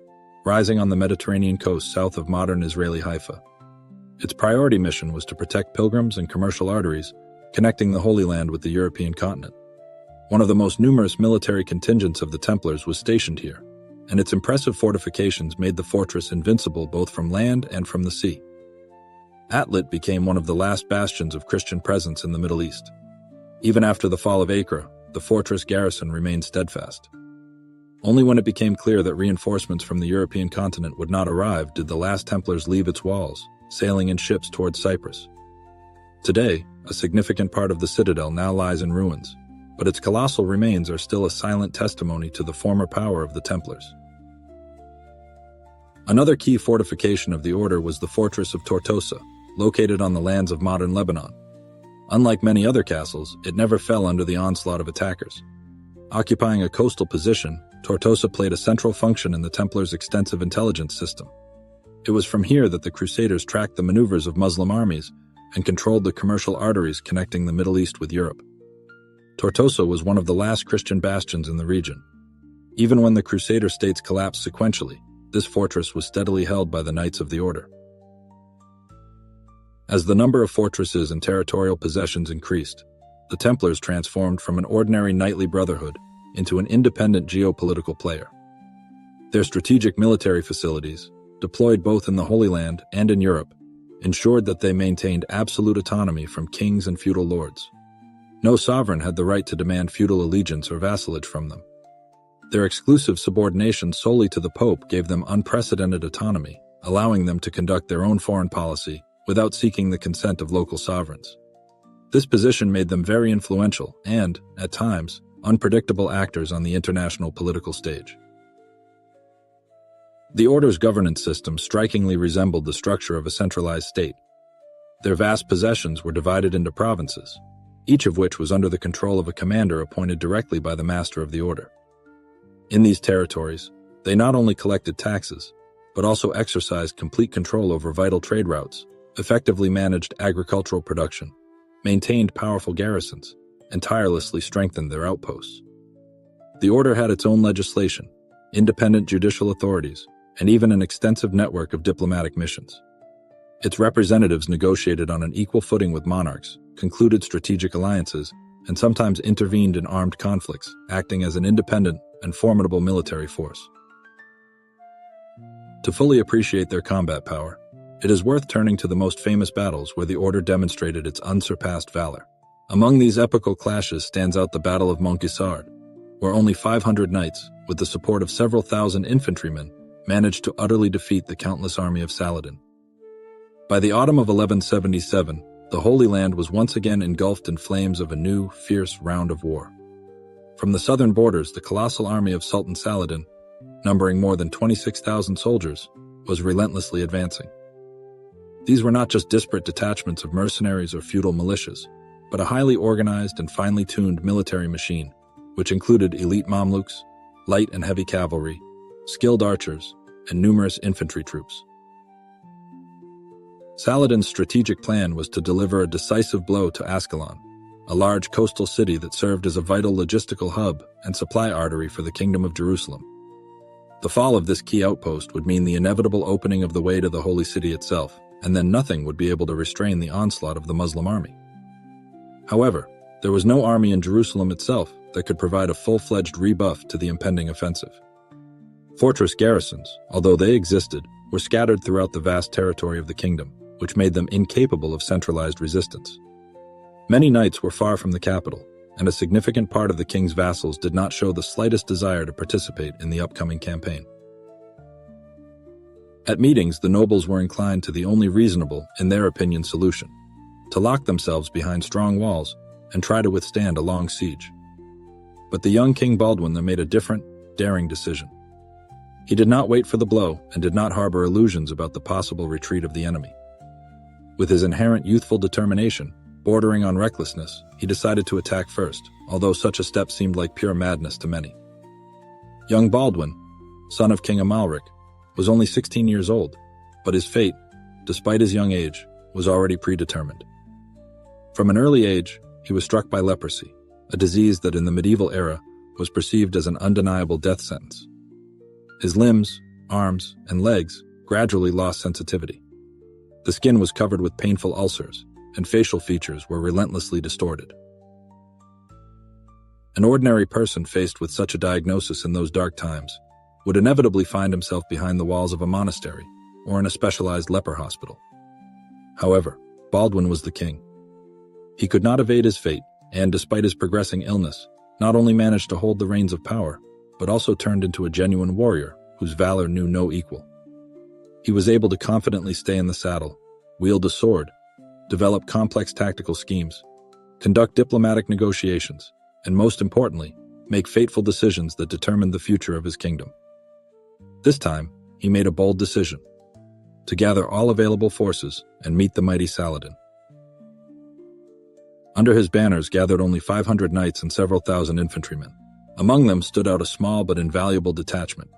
Speaker 1: rising on the Mediterranean coast south of modern Israeli Haifa. Its priority mission was to protect pilgrims and commercial arteries connecting the Holy Land with the European continent. One of the most numerous military contingents of the Templars was stationed here, and its impressive fortifications made the fortress invincible both from land and from the sea. Atlit became one of the last bastions of Christian presence in the Middle East. Even after the fall of Acre, the fortress garrison remained steadfast. Only when it became clear that reinforcements from the European continent would not arrive did the last Templars leave its walls, sailing in ships towards Cyprus. Today, a significant part of the citadel now lies in ruins, but its colossal remains are still a silent testimony to the former power of the Templars. Another key fortification of the order was the fortress of Tortosa, located on the lands of modern Lebanon. Unlike many other castles, it never fell under the onslaught of attackers. Occupying a coastal position, Tortosa played a central function in the Templars' extensive intelligence system. It was from here that the Crusaders tracked the maneuvers of Muslim armies and controlled the commercial arteries connecting the Middle East with Europe. Tortosa was one of the last Christian bastions in the region. Even when the Crusader states collapsed sequentially, this fortress was steadily held by the Knights of the Order. As the number of fortresses and territorial possessions increased, the Templars transformed from an ordinary knightly brotherhood into an independent geopolitical player. Their strategic military facilities, deployed both in the Holy Land and in Europe, ensured that they maintained absolute autonomy from kings and feudal lords. No sovereign had the right to demand feudal allegiance or vassalage from them. Their exclusive subordination solely to the Pope gave them unprecedented autonomy, allowing them to conduct their own foreign policy without seeking the consent of local sovereigns. This position made them very influential and, at times, unpredictable actors on the international political stage. The Order's governance system strikingly resembled the structure of a centralized state. Their vast possessions were divided into provinces, each of which was under the control of a commander appointed directly by the Master of the Order. In these territories, they not only collected taxes, but also exercised complete control over vital trade routes, effectively managed agricultural production, maintained powerful garrisons, and tirelessly strengthened their outposts. The Order had its own legislation, independent judicial authorities, and even an extensive network of diplomatic missions. Its representatives negotiated on an equal footing with monarchs, concluded strategic alliances, and sometimes intervened in armed conflicts, acting as an independent and formidable military force. To fully appreciate their combat power, it is worth turning to the most famous battles where the Order demonstrated its unsurpassed valor. Among these epical clashes stands out the Battle of Montgisard, where only 500 knights, with the support of several thousand infantrymen, managed to utterly defeat the countless army of Saladin. By the autumn of 1177, the Holy Land was once again engulfed in flames of a new, fierce round of war. From the southern borders, the colossal army of Sultan Saladin, numbering more than 26,000 soldiers, was relentlessly advancing. These were not just disparate detachments of mercenaries or feudal militias, but a highly organized and finely tuned military machine, which included elite Mamluks, light and heavy cavalry, skilled archers, and numerous infantry troops. Saladin's strategic plan was to deliver a decisive blow to Ascalon, a large coastal city that served as a vital logistical hub and supply artery for the Kingdom of Jerusalem. The fall of this key outpost would mean the inevitable opening of the way to the Holy City itself, and then nothing would be able to restrain the onslaught of the Muslim army. However, there was no army in Jerusalem itself that could provide a full-fledged rebuff to the impending offensive. Fortress garrisons, although they existed, were scattered throughout the vast territory of the kingdom, which made them incapable of centralized resistance. Many knights were far from the capital, and a significant part of the king's vassals did not show the slightest desire to participate in the upcoming campaign. At meetings, the nobles were inclined to the only reasonable, in their opinion, solution: to lock themselves behind strong walls and try to withstand a long siege. But the young King Baldwin made a different, daring decision. He did not wait for the blow and did not harbor illusions about the possible retreat of the enemy. With his inherent youthful determination, bordering on recklessness, he decided to attack first, although such a step seemed like pure madness to many. Young Baldwin, son of King Amalric, was only 16 years old, but his fate, despite his young age, was already predetermined. From an early age, he was struck by leprosy, a disease that in the medieval era was perceived as an undeniable death sentence. His limbs, arms, and legs gradually lost sensitivity. The skin was covered with painful ulcers, and facial features were relentlessly distorted. An ordinary person faced with such a diagnosis in those dark times would inevitably find himself behind the walls of a monastery or in a specialized leper hospital. However, Baldwin was the king. He could not evade his fate, and despite his progressing illness, not only managed to hold the reins of power, but also turned into a genuine warrior whose valor knew no equal. He was able to confidently stay in the saddle, wield a sword, develop complex tactical schemes, conduct diplomatic negotiations, and most importantly, make fateful decisions that determined the future of his kingdom. This time, he made a bold decision: to gather all available forces and meet the mighty Saladin. Under his banners gathered only 500 knights and several thousand infantrymen. Among them stood out a small but invaluable detachment,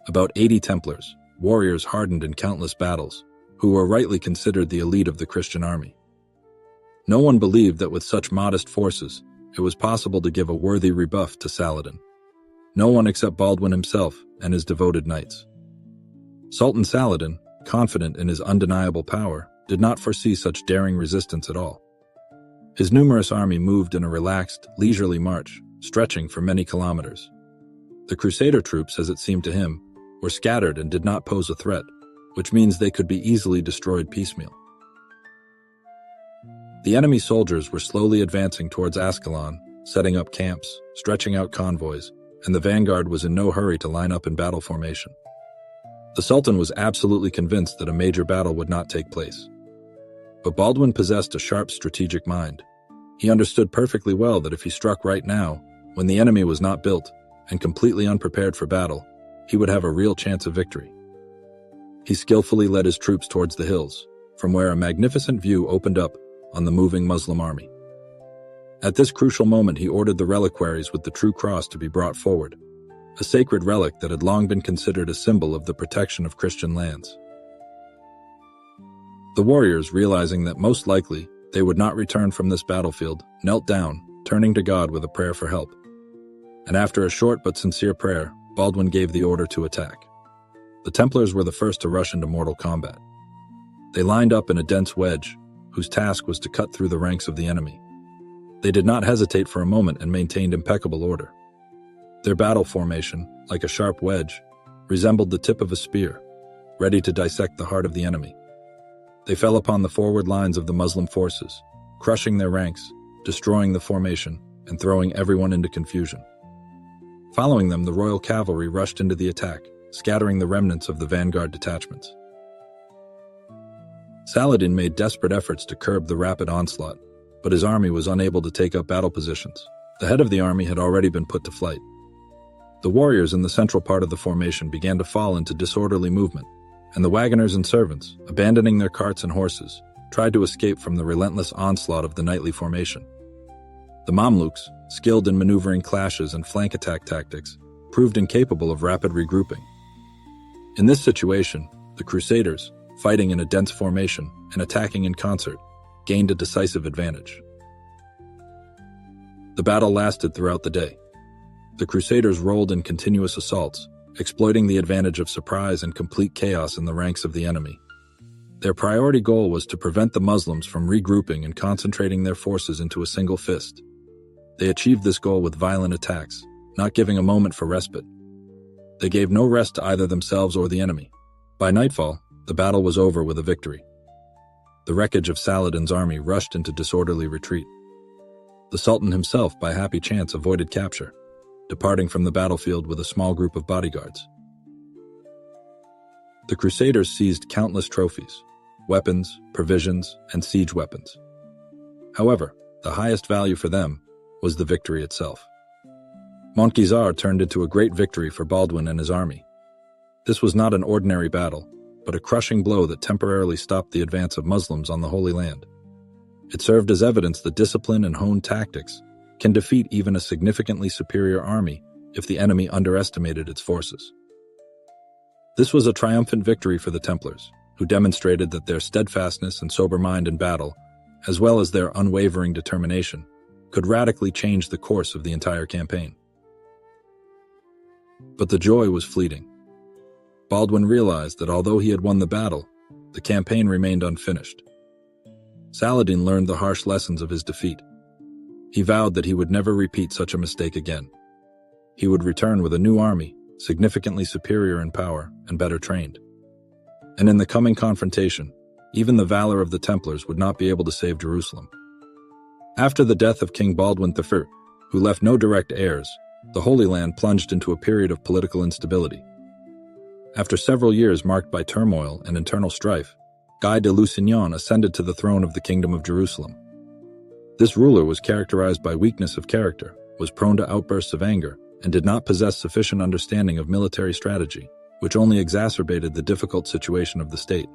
Speaker 1: about 80 Templars, warriors hardened in countless battles, who were rightly considered the elite of the Christian army. No one believed that with such modest forces, it was possible to give a worthy rebuff to Saladin. No one except Baldwin himself and his devoted knights. Sultan Saladin, confident in his undeniable power, did not foresee such daring resistance at all. His numerous army moved in a relaxed, leisurely march, stretching for many kilometers. The Crusader troops, as it seemed to him, were scattered and did not pose a threat, which means they could be easily destroyed piecemeal. The enemy soldiers were slowly advancing towards Ascalon, setting up camps, stretching out convoys, and the vanguard was in no hurry to line up in battle formation. The Sultan was absolutely convinced that a major battle would not take place. But Baldwin possessed a sharp strategic mind. He understood perfectly well that if he struck right now, when the enemy was not built and completely unprepared for battle, he would have a real chance of victory. He skillfully led his troops towards the hills, from where a magnificent view opened up on the moving Muslim army. At this crucial moment, he ordered the reliquaries with the true cross to be brought forward, a sacred relic that had long been considered a symbol of the protection of Christian lands. The warriors, realizing that most likely they would not return from this battlefield, knelt down, turning to God with a prayer for help. And after a short but sincere prayer, Baldwin gave the order to attack. The Templars were the first to rush into mortal combat. They lined up in a dense wedge, whose task was to cut through the ranks of the enemy. They did not hesitate for a moment and maintained impeccable order. Their battle formation, like a sharp wedge, resembled the tip of a spear, ready to dissect the heart of the enemy. They fell upon the forward lines of the Muslim forces, crushing their ranks, destroying the formation, and throwing everyone into confusion. Following them, the royal cavalry rushed into the attack, scattering the remnants of the vanguard detachments. Saladin made desperate efforts to curb the rapid onslaught, but his army was unable to take up battle positions. The head of the army had already been put to flight. The warriors in the central part of the formation began to fall into disorderly movement, and the wagoners and servants, abandoning their carts and horses, tried to escape from the relentless onslaught of the knightly formation. The Mamluks, skilled in maneuvering clashes and flank attack tactics, proved incapable of rapid regrouping. In this situation, the Crusaders, fighting in a dense formation and attacking in concert, gained a decisive advantage. The battle lasted throughout the day. The Crusaders rolled in continuous assaults, exploiting the advantage of surprise and complete chaos in the ranks of the enemy. Their priority goal was to prevent the Muslims from regrouping and concentrating their forces into a single fist. They achieved this goal with violent attacks, not giving a moment for respite. They gave no rest to either themselves or the enemy. By nightfall, the battle was over with a victory. The wreckage of Saladin's army rushed into disorderly retreat. The Sultan himself, by happy chance, avoided capture, departing from the battlefield with a small group of bodyguards. The Crusaders seized countless trophies, weapons, provisions, and siege weapons. However, the highest value for them was the victory itself. Montgizar turned into a great victory for Baldwin and his army. This was not an ordinary battle, but a crushing blow that temporarily stopped the advance of Muslims on the Holy Land. It served as evidence that discipline and honed tactics can defeat even a significantly superior army if the enemy underestimated its forces. This was a triumphant victory for the Templars, who demonstrated that their steadfastness and sober mind in battle, as well as their unwavering determination, could radically change the course of the entire campaign. But the joy was fleeting. Baldwin realized that although he had won the battle, the campaign remained unfinished. Saladin learned the harsh lessons of his defeat. He vowed that he would never repeat such a mistake again. He would return with a new army, significantly superior in power and better trained. And in the coming confrontation, even the valor of the Templars would not be able to save Jerusalem. After the death of King Baldwin III, who left no direct heirs, the Holy Land plunged into a period of political instability. After several years marked by turmoil and internal strife, Guy de Lusignan ascended to the throne of the Kingdom of Jerusalem. This ruler was characterized by weakness of character, was prone to outbursts of anger, and did not possess sufficient understanding of military strategy, which only exacerbated the difficult situation of the state.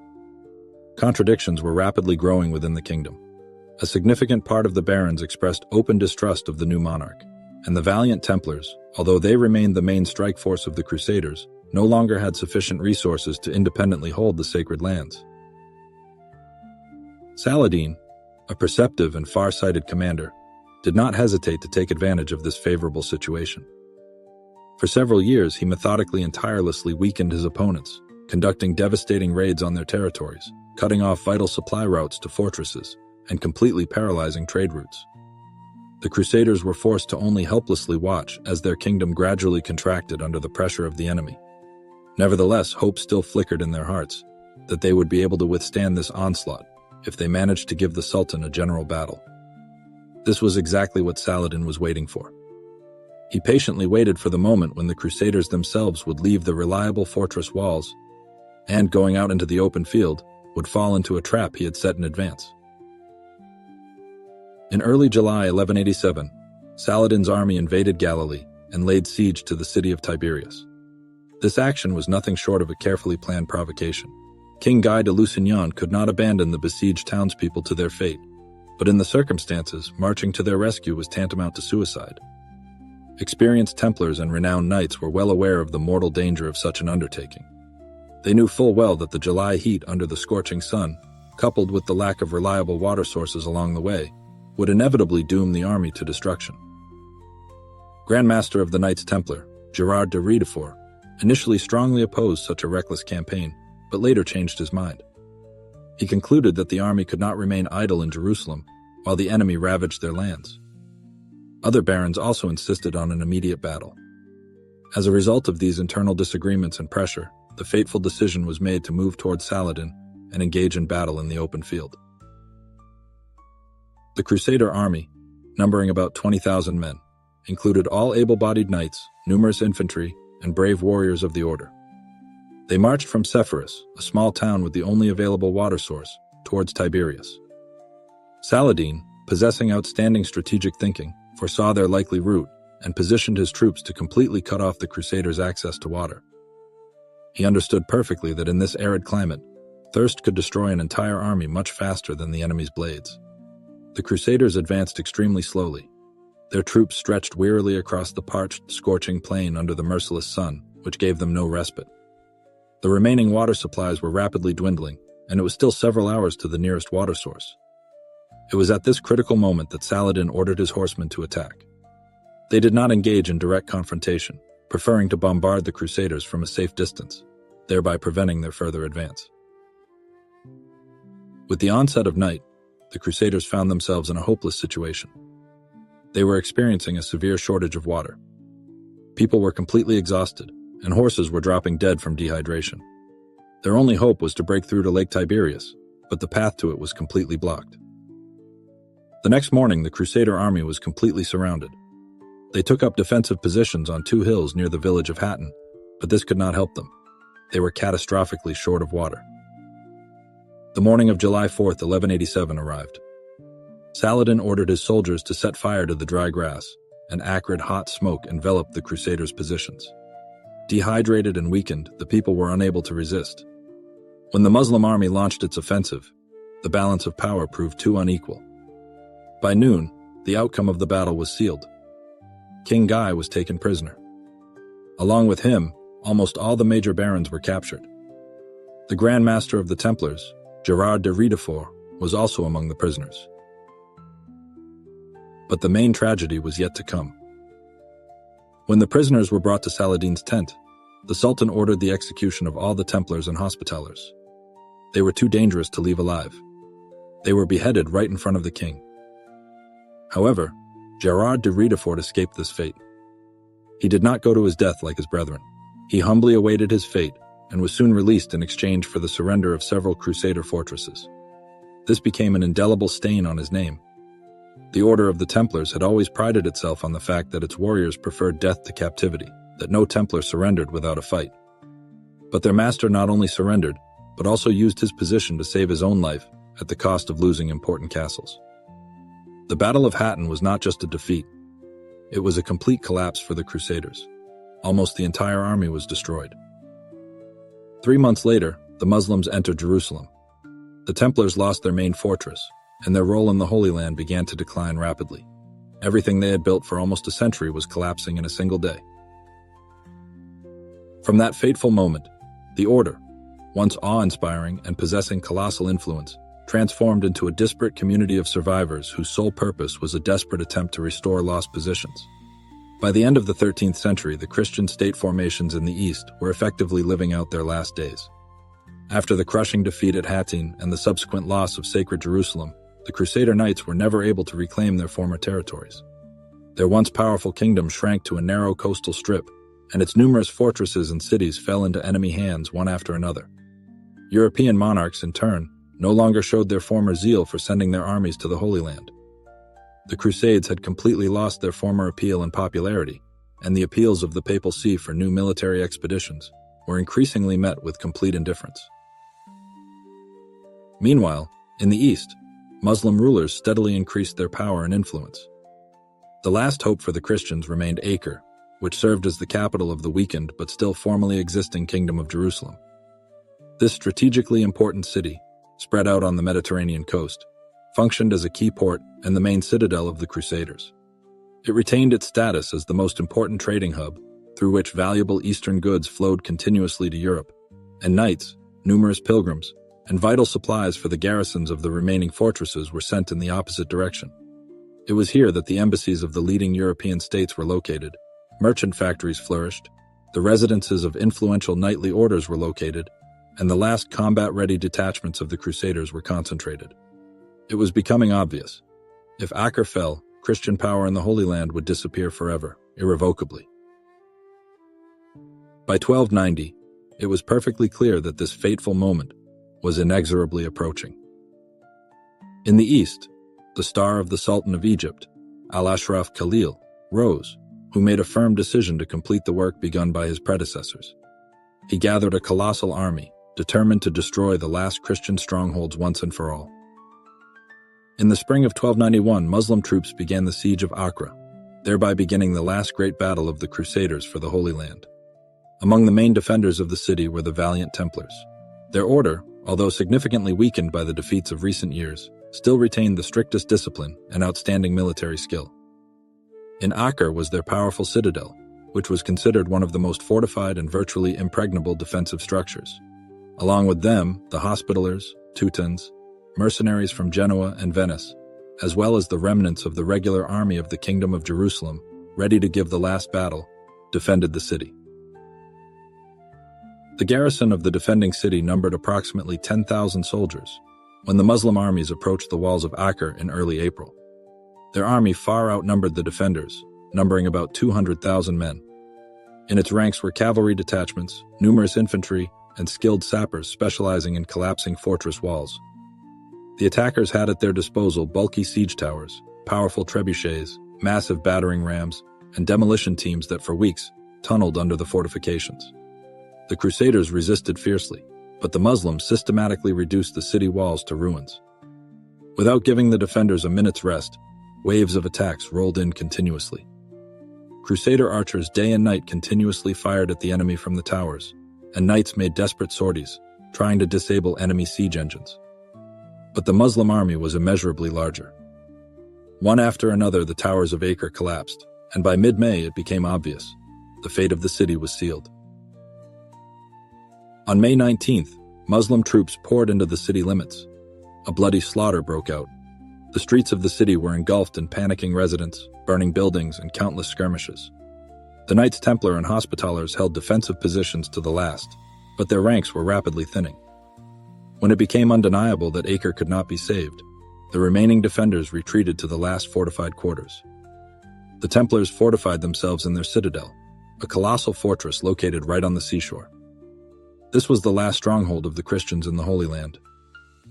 Speaker 1: Contradictions were rapidly growing within the kingdom. A significant part of the barons expressed open distrust of the new monarch, and the valiant Templars, although they remained the main strike force of the Crusaders, no longer had sufficient resources to independently hold the sacred lands. Saladin, a perceptive and far-sighted commander, did not hesitate to take advantage of this favorable situation. For several years, he methodically and tirelessly weakened his opponents, conducting devastating raids on their territories, cutting off vital supply routes to fortresses, and completely paralyzing trade routes. The Crusaders were forced to only helplessly watch as their kingdom gradually contracted under the pressure of the enemy. Nevertheless, hope still flickered in their hearts that they would be able to withstand this onslaught if they managed to give the Sultan a general battle. This was exactly what Saladin was waiting for. He patiently waited for the moment when the Crusaders themselves would leave the reliable fortress walls and, going out into the open field, would fall into a trap he had set in advance. In early July 1187, Saladin's army invaded Galilee and laid siege to the city of Tiberias. This action was nothing short of a carefully planned provocation. King Guy de Lusignan could not abandon the besieged townspeople to their fate, but in the circumstances, marching to their rescue was tantamount to suicide. Experienced Templars and renowned knights were well aware of the mortal danger of such an undertaking. They knew full well that the July heat under the scorching sun, coupled with the lack of reliable water sources along the way, would inevitably doom the army to destruction. Grand Master of the Knights Templar, Gerard de Riedefort, initially strongly opposed such a reckless campaign, but later changed his mind. He concluded that the army could not remain idle in Jerusalem while the enemy ravaged their lands. Other barons also insisted on an immediate battle. As a result of these internal disagreements and pressure, the fateful decision was made to move towards Saladin and engage in battle in the open field. The Crusader army, numbering about 20,000 men, included all able-bodied knights, numerous infantry, and brave warriors of the order. They marched from Sepphoris, a small town with the only available water source, towards Tiberias. Saladin, possessing outstanding strategic thinking, foresaw their likely route and positioned his troops to completely cut off the Crusaders' access to water. He understood perfectly that in this arid climate, thirst could destroy an entire army much faster than the enemy's blades. The Crusaders advanced extremely slowly. Their troops stretched wearily across the parched, scorching plain under the merciless sun, which gave them no respite. The remaining water supplies were rapidly dwindling, and it was still several hours to the nearest water source. It was at this critical moment that Saladin ordered his horsemen to attack. They did not engage in direct confrontation, preferring to bombard the Crusaders from a safe distance, thereby preventing their further advance. With the onset of night, the Crusaders found themselves in a hopeless situation. They were experiencing a severe shortage of water. People were completely exhausted, and horses were dropping dead from dehydration. Their only hope was to break through to Lake Tiberias, but the path to it was completely blocked. The next morning, the Crusader army was completely surrounded. They took up defensive positions on 2 hills near the village of Hatton, but this could not help them. They were catastrophically short of water. The morning of July 4th, 1187 arrived. Saladin ordered his soldiers to set fire to the dry grass, and acrid hot smoke enveloped the Crusaders' positions. Dehydrated and weakened, the people were unable to resist. When the Muslim army launched its offensive, the balance of power proved too unequal. By noon, the outcome of the battle was sealed. King Guy was taken prisoner. Along with him, almost all the major barons were captured. The Grand Master of the Templars, Gerard de Riedefort, was also among the prisoners. But the main tragedy was yet to come. When the prisoners were brought to Saladin's tent, the Sultan ordered the execution of all the Templars and Hospitallers. They were too dangerous to leave alive. They were beheaded right in front of the king. However, Gerard de Riedefort escaped this fate. He did not go to his death like his brethren. He humbly awaited his fate and was soon released in exchange for the surrender of several Crusader fortresses. This became an indelible stain on his name. The Order of the Templars had always prided itself on the fact that its warriors preferred death to captivity, that no Templar surrendered without a fight. But their master not only surrendered, but also used his position to save his own life at the cost of losing important castles. The Battle of Hatton was not just a defeat. It was a complete collapse for the Crusaders. Almost the entire army was destroyed. 3 months later, the Muslims entered Jerusalem. The Templars lost their main fortress, and their role in the Holy Land began to decline rapidly. Everything they had built for almost a century was collapsing in a single day. From that fateful moment, the Order, once awe-inspiring and possessing colossal influence, transformed into a disparate community of survivors whose sole purpose was a desperate attempt to restore lost positions. By the end of the 13th century, the Christian state formations in the East were effectively living out their last days. After the crushing defeat at Hattin and the subsequent loss of sacred Jerusalem, the Crusader Knights were never able to reclaim their former territories. Their once powerful kingdom shrank to a narrow coastal strip, and its numerous fortresses and cities fell into enemy hands one after another. European monarchs, in turn, no longer showed their former zeal for sending their armies to the Holy Land. The Crusades had completely lost their former appeal and popularity, and the appeals of the Papal See for new military expeditions were increasingly met with complete indifference. Meanwhile, in the East, Muslim rulers steadily increased their power and influence. The last hope for the Christians remained Acre, which served as the capital of the weakened but still formally existing Kingdom of Jerusalem. This strategically important city, spread out on the Mediterranean coast, functioned as a key port and the main citadel of the Crusaders. It retained its status as the most important trading hub, through which valuable Eastern goods flowed continuously to Europe, and knights, numerous pilgrims, and vital supplies for the garrisons of the remaining fortresses were sent in the opposite direction. It was here that the embassies of the leading European states were located, merchant factories flourished, the residences of influential knightly orders were located, and the last combat-ready detachments of the Crusaders were concentrated. It was becoming obvious. If Acre fell, Christian power in the Holy Land would disappear forever, irrevocably. By 1290, it was perfectly clear that this fateful moment was inexorably approaching. In the east, the star of the Sultan of Egypt, Al-Ashraf Khalil, rose, who made a firm decision to complete the work begun by his predecessors. He gathered a colossal army, determined to destroy the last Christian strongholds once and for all. In the spring of 1291, Muslim troops began the siege of Acre, thereby beginning the last great battle of the Crusaders for the Holy Land. Among the main defenders of the city were the valiant Templars. Their order, although significantly weakened by the defeats of recent years, still retained the strictest discipline and outstanding military skill. In Acre was their powerful citadel, which was considered one of the most fortified and virtually impregnable defensive structures. Along with them, the Hospitallers, Teutons, mercenaries from Genoa and Venice, as well as the remnants of the regular army of the Kingdom of Jerusalem, ready to give the last battle, defended the city. The garrison of the defending city numbered approximately 10,000 soldiers when the Muslim armies approached the walls of Acre in early April. Their army far outnumbered the defenders, numbering about 200,000 men. In its ranks were cavalry detachments, numerous infantry, and skilled sappers specializing in collapsing fortress walls. The attackers had at their disposal bulky siege towers, powerful trebuchets, massive battering rams, and demolition teams that for weeks tunneled under the fortifications. The Crusaders resisted fiercely, but the Muslims systematically reduced the city walls to ruins. Without giving the defenders a minute's rest, waves of attacks rolled in continuously. Crusader archers day and night continuously fired at the enemy from the towers, and knights made desperate sorties, trying to disable enemy siege engines. But the Muslim army was immeasurably larger. One after another, the towers of Acre collapsed, and by mid-May it became obvious. The fate of the city was sealed. On May 19th, Muslim troops poured into the city limits. A bloody slaughter broke out. The streets of the city were engulfed in panicking residents, burning buildings, and countless skirmishes. The Knights Templar and Hospitallers held defensive positions to the last, but their ranks were rapidly thinning. When it became undeniable that Acre could not be saved, the remaining defenders retreated to the last fortified quarters. The Templars fortified themselves in their citadel, a colossal fortress located right on the seashore. This was the last stronghold of the Christians in the Holy Land.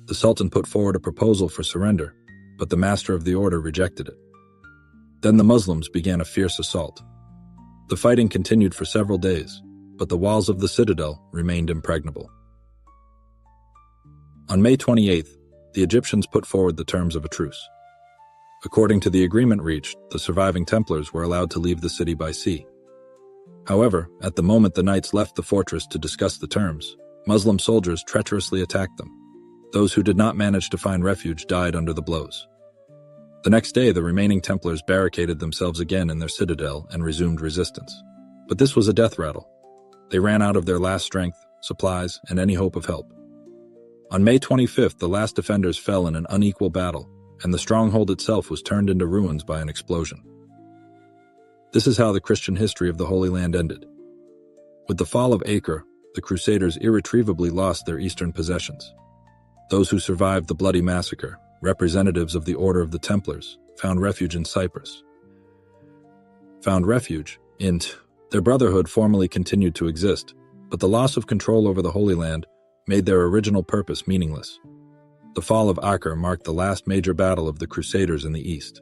Speaker 1: The Sultan put forward a proposal for surrender, but the master of the order rejected it. Then the Muslims began a fierce assault. The fighting continued for several days, but the walls of the citadel remained impregnable. On May 28th, the Egyptians put forward the terms of a truce. According to the agreement reached, the surviving Templars were allowed to leave the city by sea. However, at the moment the knights left the fortress to discuss the terms, Muslim soldiers treacherously attacked them. Those who did not manage to find refuge died under the blows. The next day, the remaining Templars barricaded themselves again in their citadel and resumed resistance. But this was a death rattle. They ran out of their last strength, supplies, and any hope of help. On May 25th, the last defenders fell in an unequal battle, and the stronghold itself was turned into ruins by an explosion. This is how the Christian history of the Holy Land ended. With the fall of Acre, the Crusaders irretrievably lost their eastern possessions. Those who survived the bloody massacre, representatives of the Order of the Templars, found refuge in Cyprus. Their brotherhood formally continued to exist, but the loss of control over the Holy Land made their original purpose meaningless. The fall of Acre marked the last major battle of the Crusaders in the East.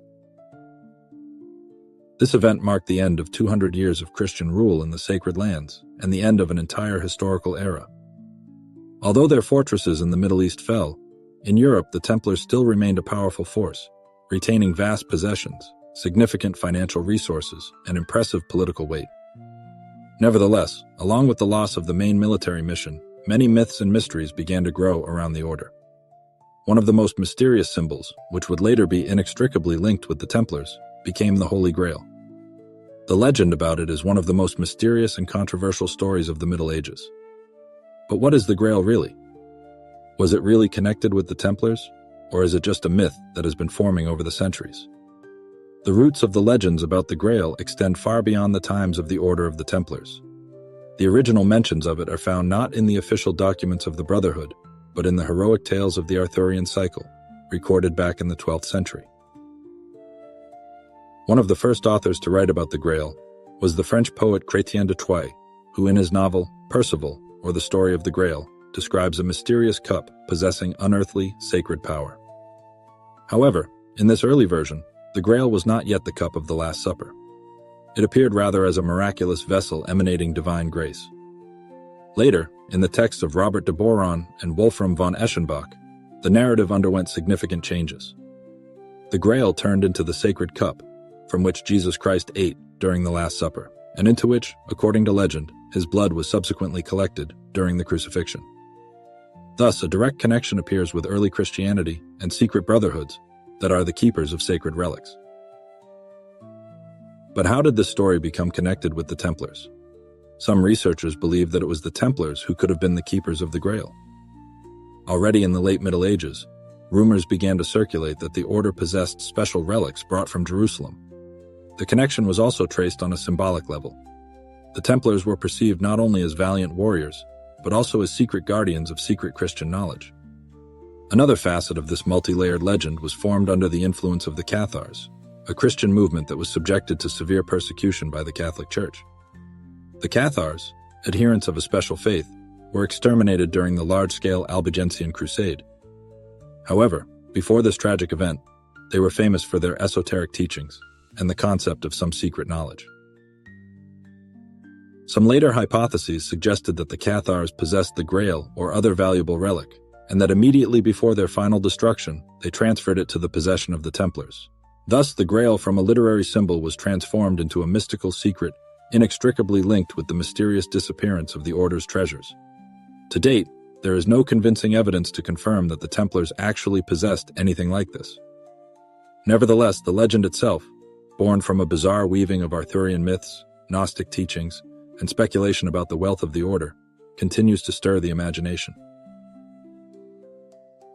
Speaker 1: This event marked the end of 200 years of Christian rule in the sacred lands and the end of an entire historical era. Although their fortresses in the Middle East fell, in Europe the Templars still remained a powerful force, retaining vast possessions, significant financial resources, and impressive political weight. Nevertheless, along with the loss of the main military mission, many myths and mysteries began to grow around the order. One of the most mysterious symbols, which would later be inextricably linked with the Templars, became the Holy Grail. The legend about it is one of the most mysterious and controversial stories of the Middle Ages. But what is the Grail really? Was it really connected with the Templars, or is it just a myth that has been forming over the centuries? The roots of the legends about the Grail extend far beyond the times of the Order of the Templars. The original mentions of it are found not in the official documents of the Brotherhood, but in the heroic tales of the Arthurian cycle, recorded back in the 12th century. One of the first authors to write about the Grail was the French poet Chrétien de Troyes, who in his novel Percival, or the Story of the Grail, describes a mysterious cup possessing unearthly, sacred power. However, in this early version, the Grail was not yet the cup of the Last Supper. It appeared rather as a miraculous vessel emanating divine grace. Later, in the texts of Robert de Boron and Wolfram von Eschenbach, the narrative underwent significant changes. The Grail turned into the sacred cup, from which Jesus Christ ate during the Last Supper, and into which, according to legend, his blood was subsequently collected during the crucifixion. Thus, a direct connection appears with early Christianity and secret brotherhoods that are the keepers of sacred relics. But how did this story become connected with the Templars? Some researchers believe that it was the Templars who could have been the keepers of the Grail. Already in the late Middle Ages, rumors began to circulate that the order possessed special relics brought from Jerusalem. The connection was also traced on a symbolic level. The Templars were perceived not only as valiant warriors, but also as secret guardians of secret Christian knowledge. Another facet of this multi-layered legend was formed under the influence of the Cathars, a Christian movement that was subjected to severe persecution by the Catholic Church. The Cathars, adherents of a special faith, were exterminated during the large-scale Albigensian Crusade. However, before this tragic event, they were famous for their esoteric teachings and the concept of some secret knowledge. Some later hypotheses suggested that the Cathars possessed the Grail or other valuable relic, and that immediately before their final destruction, they transferred it to the possession of the Templars. Thus, the Grail from a literary symbol was transformed into a mystical secret inextricably linked with the mysterious disappearance of the Order's treasures. To date, there is no convincing evidence to confirm that the Templars actually possessed anything like this. Nevertheless, the legend itself, born from a bizarre weaving of Arthurian myths, Gnostic teachings, and speculation about the wealth of the Order, continues to stir the imagination.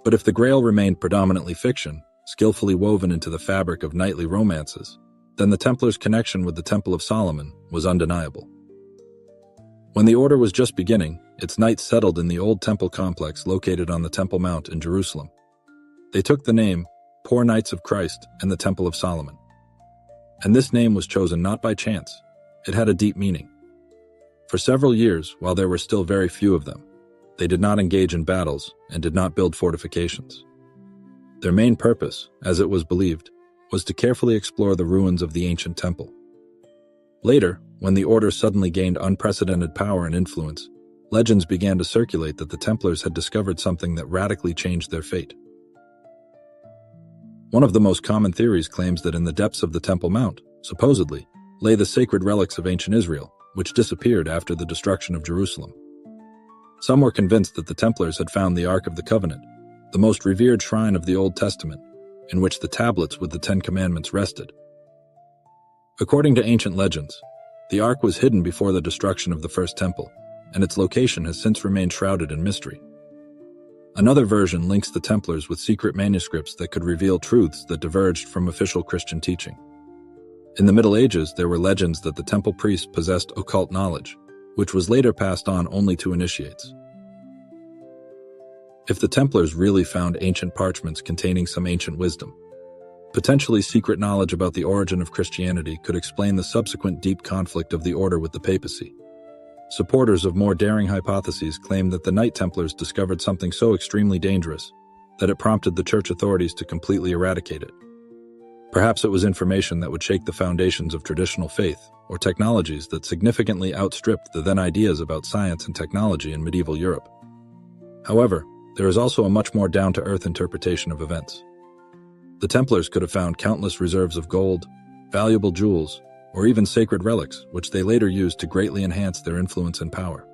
Speaker 1: But if the Grail remained predominantly fiction, skillfully woven into the fabric of knightly romances, then the Templars' connection with the Temple of Solomon was undeniable. When the Order was just beginning, its knights settled in the old temple complex located on the Temple Mount in Jerusalem. They took the name Poor Knights of Christ and the Temple of Solomon. And this name was chosen not by chance. It had a deep meaning. For several years, while there were still very few of them, they did not engage in battles and did not build fortifications. Their main purpose, as it was believed, was to carefully explore the ruins of the ancient temple. Later, when the Order suddenly gained unprecedented power and influence, legends began to circulate that the Templars had discovered something that radically changed their fate. One of the most common theories claims that in the depths of the Temple Mount, supposedly, lay the sacred relics of ancient Israel, which disappeared after the destruction of Jerusalem. Some were convinced that the Templars had found the Ark of the Covenant, the most revered shrine of the Old Testament, in which the tablets with the Ten Commandments rested. According to ancient legends, the Ark was hidden before the destruction of the First Temple, and its location has since remained shrouded in mystery. Another version links the Templars with secret manuscripts that could reveal truths that diverged from official Christian teaching. In the Middle Ages, there were legends that the temple priests possessed occult knowledge, which was later passed on only to initiates. If the Templars really found ancient parchments containing some ancient wisdom, potentially secret knowledge about the origin of Christianity could explain the subsequent deep conflict of the Order with the papacy. Supporters of more daring hypotheses claim that the Knight Templars discovered something so extremely dangerous that it prompted the church authorities to completely eradicate it. Perhaps it was information that would shake the foundations of traditional faith, or technologies that significantly outstripped the then ideas about science and technology in medieval Europe. However, there is also a much more down-to-earth interpretation of events. The Templars could have found countless reserves of gold, valuable jewels, or even sacred relics, which they later used to greatly enhance their influence and power.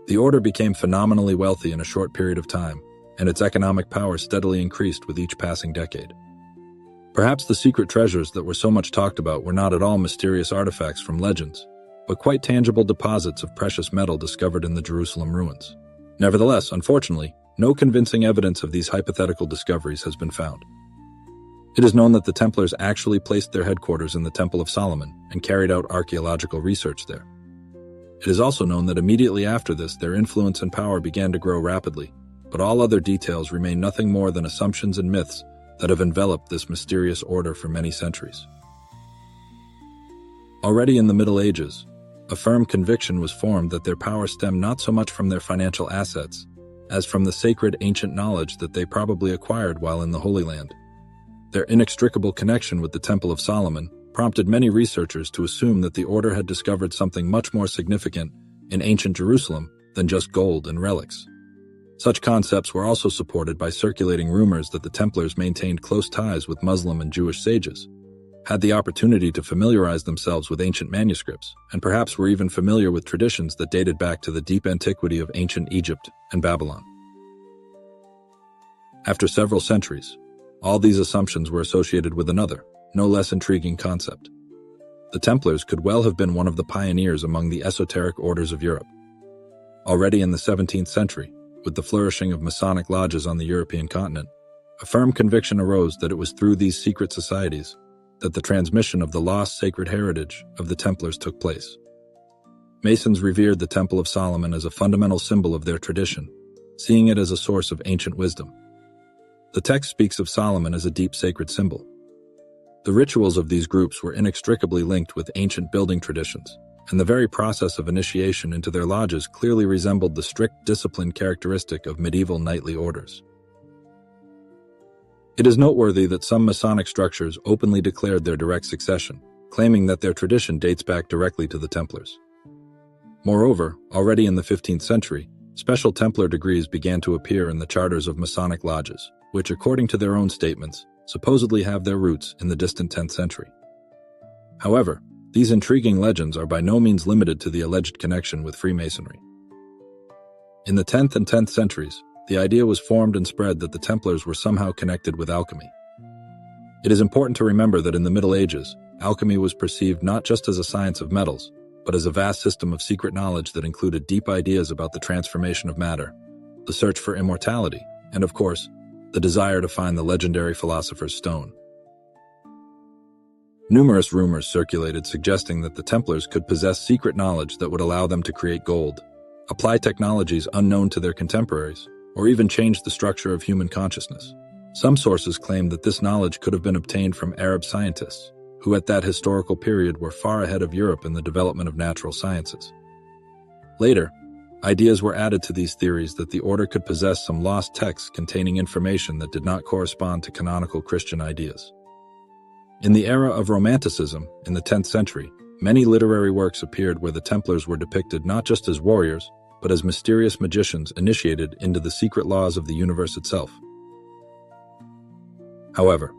Speaker 1: The Order became phenomenally wealthy in a short period of time, and its economic power steadily increased with each passing decade. Perhaps the secret treasures that were so much talked about were not at all mysterious artifacts from legends, but quite tangible deposits of precious metal discovered in the Jerusalem ruins. Nevertheless, unfortunately, no convincing evidence of these hypothetical discoveries has been found. It is known that the Templars actually placed their headquarters in the Temple of Solomon and carried out archaeological research there. It is also known that immediately after this, their influence and power began to grow rapidly, but all other details remain nothing more than assumptions and myths that have enveloped this mysterious order for many centuries. Already in the Middle Ages, a firm conviction was formed that their power stemmed not so much from their financial assets, as from the sacred ancient knowledge that they probably acquired while in the Holy Land. Their inextricable connection with the Temple of Solomon prompted many researchers to assume that the Order had discovered something much more significant in ancient Jerusalem than just gold and relics. Such concepts were also supported by circulating rumors that the Templars maintained close ties with Muslim and Jewish sages, had the opportunity to familiarize themselves with ancient manuscripts, and perhaps were even familiar with traditions that dated back to the deep antiquity of ancient Egypt and Babylon. After several centuries, all these assumptions were associated with another, no less intriguing concept. The Templars could well have been one of the pioneers among the esoteric orders of Europe. Already in the 17th century, with the flourishing of Masonic lodges on the European continent, a firm conviction arose that it was through these secret societies that the transmission of the lost sacred heritage of the Templars took place. Masons revered the Temple of Solomon as a fundamental symbol of their tradition, seeing it as a source of ancient wisdom. The text speaks of Solomon as a deep sacred symbol. The rituals of these groups were inextricably linked with ancient building traditions, and the very process of initiation into their lodges clearly resembled the strict discipline characteristic of medieval knightly orders. It is noteworthy that some Masonic structures openly declared their direct succession, claiming that their tradition dates back directly to the Templars. Moreover, already in the 15th century, special Templar degrees began to appear in the charters of Masonic lodges, which, according to their own statements, supposedly have their roots in the distant 10th century. However, these intriguing legends are by no means limited to the alleged connection with Freemasonry. In the 10th and 10th centuries, the idea was formed and spread that the Templars were somehow connected with alchemy. It is important to remember that in the Middle Ages, alchemy was perceived not just as a science of metals, but as a vast system of secret knowledge that included deep ideas about the transformation of matter, the search for immortality, and of course, the desire to find the legendary philosopher's stone. Numerous rumors circulated suggesting that the Templars could possess secret knowledge that would allow them to create gold, apply technologies unknown to their contemporaries, or even change the structure of human consciousness. Some sources claim that this knowledge could have been obtained from Arab scientists, who at that historical period were far ahead of Europe in the development of natural sciences. Later, ideas were added to these theories that the order could possess some lost texts containing information that did not correspond to canonical Christian ideas. In the era of Romanticism, in the 10th century, many literary works appeared where the Templars were depicted not just as warriors, but as mysterious magicians initiated into the secret laws of the universe itself. However,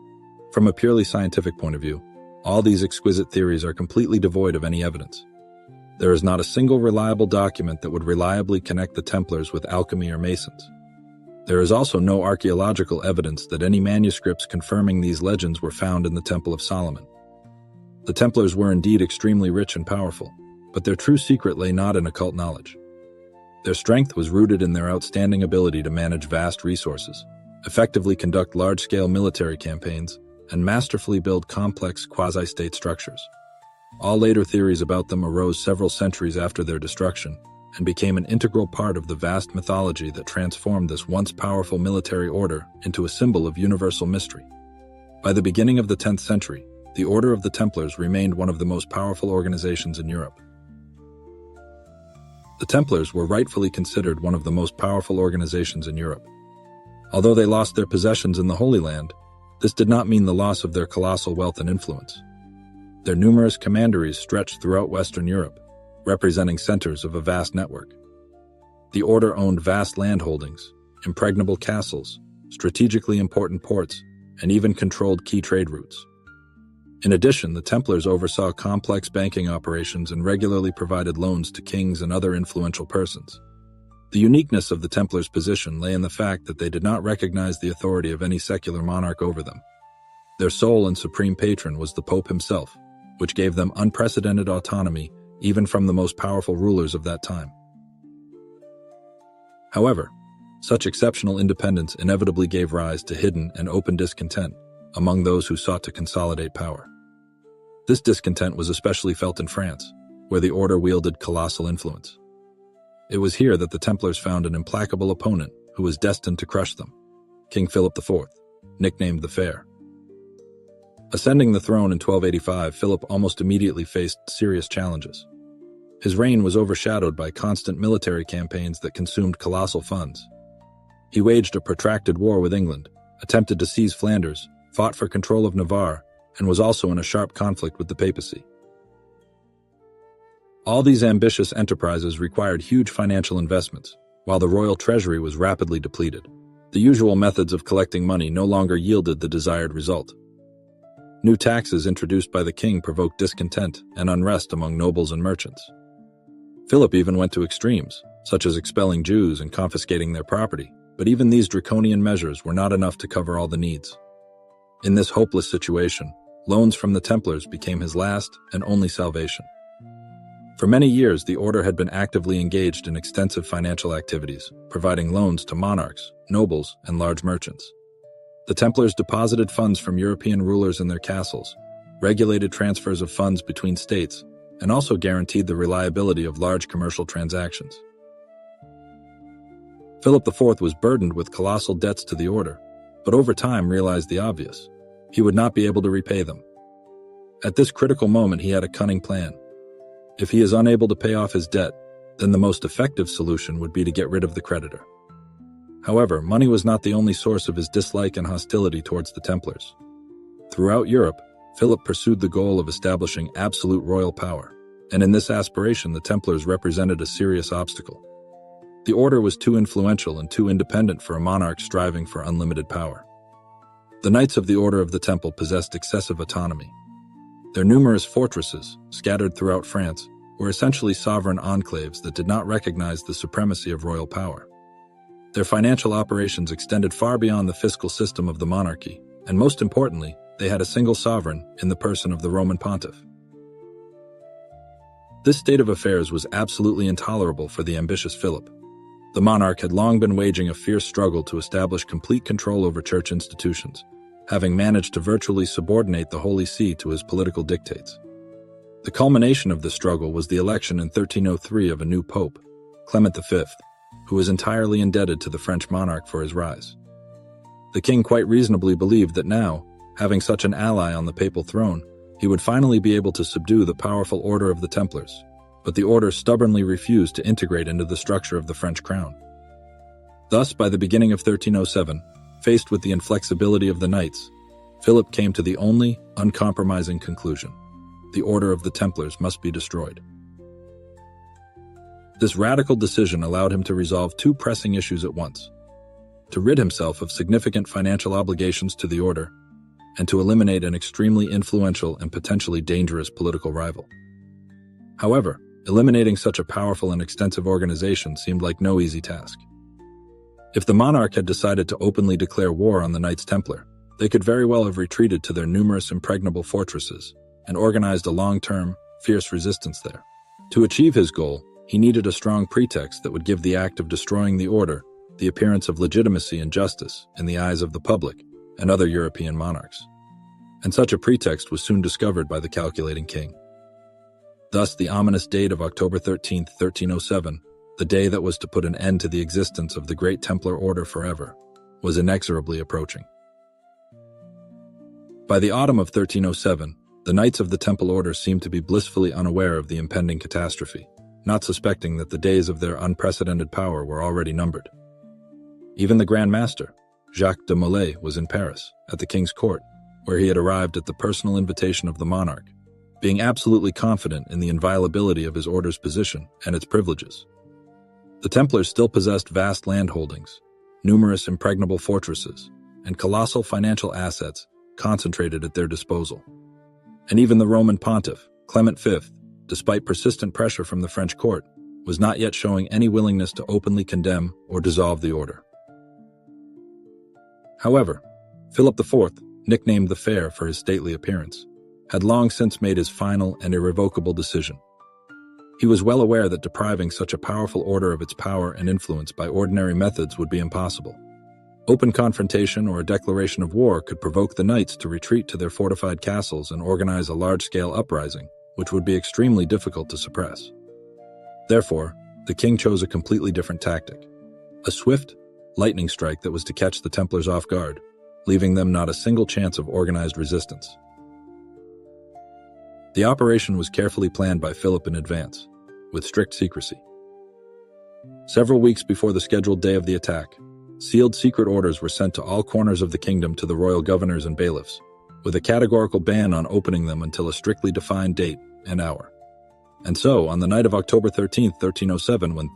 Speaker 1: from a purely scientific point of view, all these exquisite theories are completely devoid of any evidence. There is not a single reliable document that would reliably connect the Templars with alchemy or Masons. There is also no archaeological evidence that any manuscripts confirming these legends were found in the Temple of Solomon. The Templars were indeed extremely rich and powerful, but their true secret lay not in occult knowledge. Their strength was rooted in their outstanding ability to manage vast resources, effectively conduct large-scale military campaigns, and masterfully build complex quasi-state structures. All later theories about them arose several centuries after their destruction and became an integral part of the vast mythology that transformed this once powerful military order into a symbol of universal mystery. By the beginning of the 10th century, the Order of the Templars remained one of the most powerful organizations in Europe. The Templars were rightfully considered one of the most powerful organizations in Europe. Although they lost their possessions in the Holy Land, this did not mean the loss of their colossal wealth and influence. Their numerous commanderies stretched throughout Western Europe, representing centers of a vast network. The order owned vast landholdings, impregnable castles, strategically important ports, and even controlled key trade routes. In addition, the Templars oversaw complex banking operations and regularly provided loans to kings and other influential persons. The uniqueness of the Templars' position lay in the fact that they did not recognize the authority of any secular monarch over them. Their sole and supreme patron was the Pope himself, which gave them unprecedented autonomy even from the most powerful rulers of that time. However, such exceptional independence inevitably gave rise to hidden and open discontent among those who sought to consolidate power. This discontent was especially felt in France, where the order wielded colossal influence. It was here that the Templars found an implacable opponent who was destined to crush them, King Philip IV, nicknamed the Fair. Ascending the throne in 1285, Philip almost immediately faced serious challenges. His reign was overshadowed by constant military campaigns that consumed colossal funds. He waged a protracted war with England, attempted to seize Flanders, fought for control of Navarre, and was also in a sharp conflict with the papacy. All these ambitious enterprises required huge financial investments, while the royal treasury was rapidly depleted. The usual methods of collecting money no longer yielded the desired result. New taxes introduced by the king provoked discontent and unrest among nobles and merchants. Philip even went to extremes, such as expelling Jews and confiscating their property, but even these draconian measures were not enough to cover all the needs. In this hopeless situation, loans from the Templars became his last and only salvation. For many years, the order had been actively engaged in extensive financial activities, providing loans to monarchs, nobles, and large merchants. The Templars deposited funds from European rulers in their castles, regulated transfers of funds between states, and also guaranteed the reliability of large commercial transactions. Philip IV was burdened with colossal debts to the order, but over time realized the obvious. He would not be able to repay them. At this critical moment, he had a cunning plan. If he is unable to pay off his debt, then the most effective solution would be to get rid of the creditor. However, money was not the only source of his dislike and hostility towards the Templars. Throughout Europe, Philip pursued the goal of establishing absolute royal power, and in this aspiration the Templars represented a serious obstacle. The order was too influential and too independent for a monarch striving for unlimited power. The Knights of the Order of the Temple possessed excessive autonomy. Their numerous fortresses, scattered throughout France, were essentially sovereign enclaves that did not recognize the supremacy of royal power. Their financial operations extended far beyond the fiscal system of the monarchy, and most importantly, they had a single sovereign in the person of the Roman pontiff. This state of affairs was absolutely intolerable for the ambitious Philip. The monarch had long been waging a fierce struggle to establish complete control over church institutions, having managed to virtually subordinate the Holy See to his political dictates. The culmination of this struggle was the election in 1303 of a new pope, Clement V, who was entirely indebted to the French monarch for his rise. The king quite reasonably believed that now, having such an ally on the papal throne, he would finally be able to subdue the powerful Order of the Templars, but the order stubbornly refused to integrate into the structure of the French crown. Thus, by the beginning of 1307, faced with the inflexibility of the Knights, Philip came to the only, uncompromising conclusion: the Order of the Templars must be destroyed. This radical decision allowed him to resolve two pressing issues at once: to rid himself of significant financial obligations to the order, and to eliminate an extremely influential and potentially dangerous political rival. However, eliminating such a powerful and extensive organization seemed like no easy task. If the monarch had decided to openly declare war on the Knights Templar, they could very well have retreated to their numerous impregnable fortresses and organized a long-term, fierce resistance there. To achieve his goal, he needed a strong pretext that would give the act of destroying the order the appearance of legitimacy and justice in the eyes of the public and other European monarchs. And such a pretext was soon discovered by the calculating king. Thus, the ominous date of October 13, 1307, the day that was to put an end to the existence of the great Templar order forever, was inexorably approaching. By the autumn of 1307, the Knights of the Temple Order seemed to be blissfully unaware of the impending catastrophe, not suspecting that the days of their unprecedented power were already numbered. Even the Grand Master, Jacques de Molay, was in Paris, at the king's court, where he had arrived at the personal invitation of the monarch, being absolutely confident in the inviolability of his order's position and its privileges. The Templars still possessed vast land holdings, numerous impregnable fortresses, and colossal financial assets concentrated at their disposal. And even the Roman pontiff, Clement V, despite persistent pressure from the French court, was not yet showing any willingness to openly condemn or dissolve the order. However, Philip IV, nicknamed the Fair for his stately appearance, had long since made his final and irrevocable decision. He was well aware that depriving such a powerful order of its power and influence by ordinary methods would be impossible. Open confrontation or a declaration of war could provoke the knights to retreat to their fortified castles and organize a large-scale uprising, which would be extremely difficult to suppress. Therefore, the king chose a completely different tactic: a swift, lightning strike that was to catch the Templars off guard, leaving them not a single chance of organized resistance. The operation was carefully planned by Philip in advance, with strict secrecy. Several weeks before the scheduled day of the attack, sealed secret orders were sent to all corners of the kingdom to the royal governors and bailiffs, with a categorical ban on opening them until a strictly defined date and hour. And so, on the night of October 13, 1307, when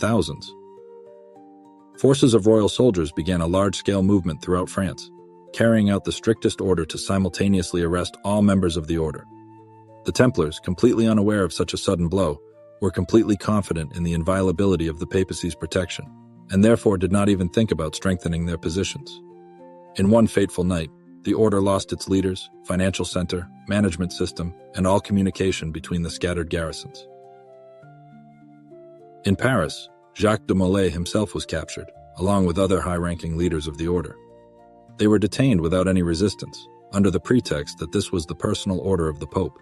Speaker 1: forces of royal soldiers began a large-scale movement throughout France, carrying out the strictest order to simultaneously arrest all members of the order. The Templars, completely unaware of such a sudden blow, were completely confident in the inviolability of the papacy's protection, and therefore did not even think about strengthening their positions. In one fateful night, the order lost its leaders, financial center, management system, and all communication between the scattered garrisons. In Paris, Jacques de Molay himself was captured, along with other high-ranking leaders of the order. They were detained without any resistance, under the pretext that this was the personal order of the Pope.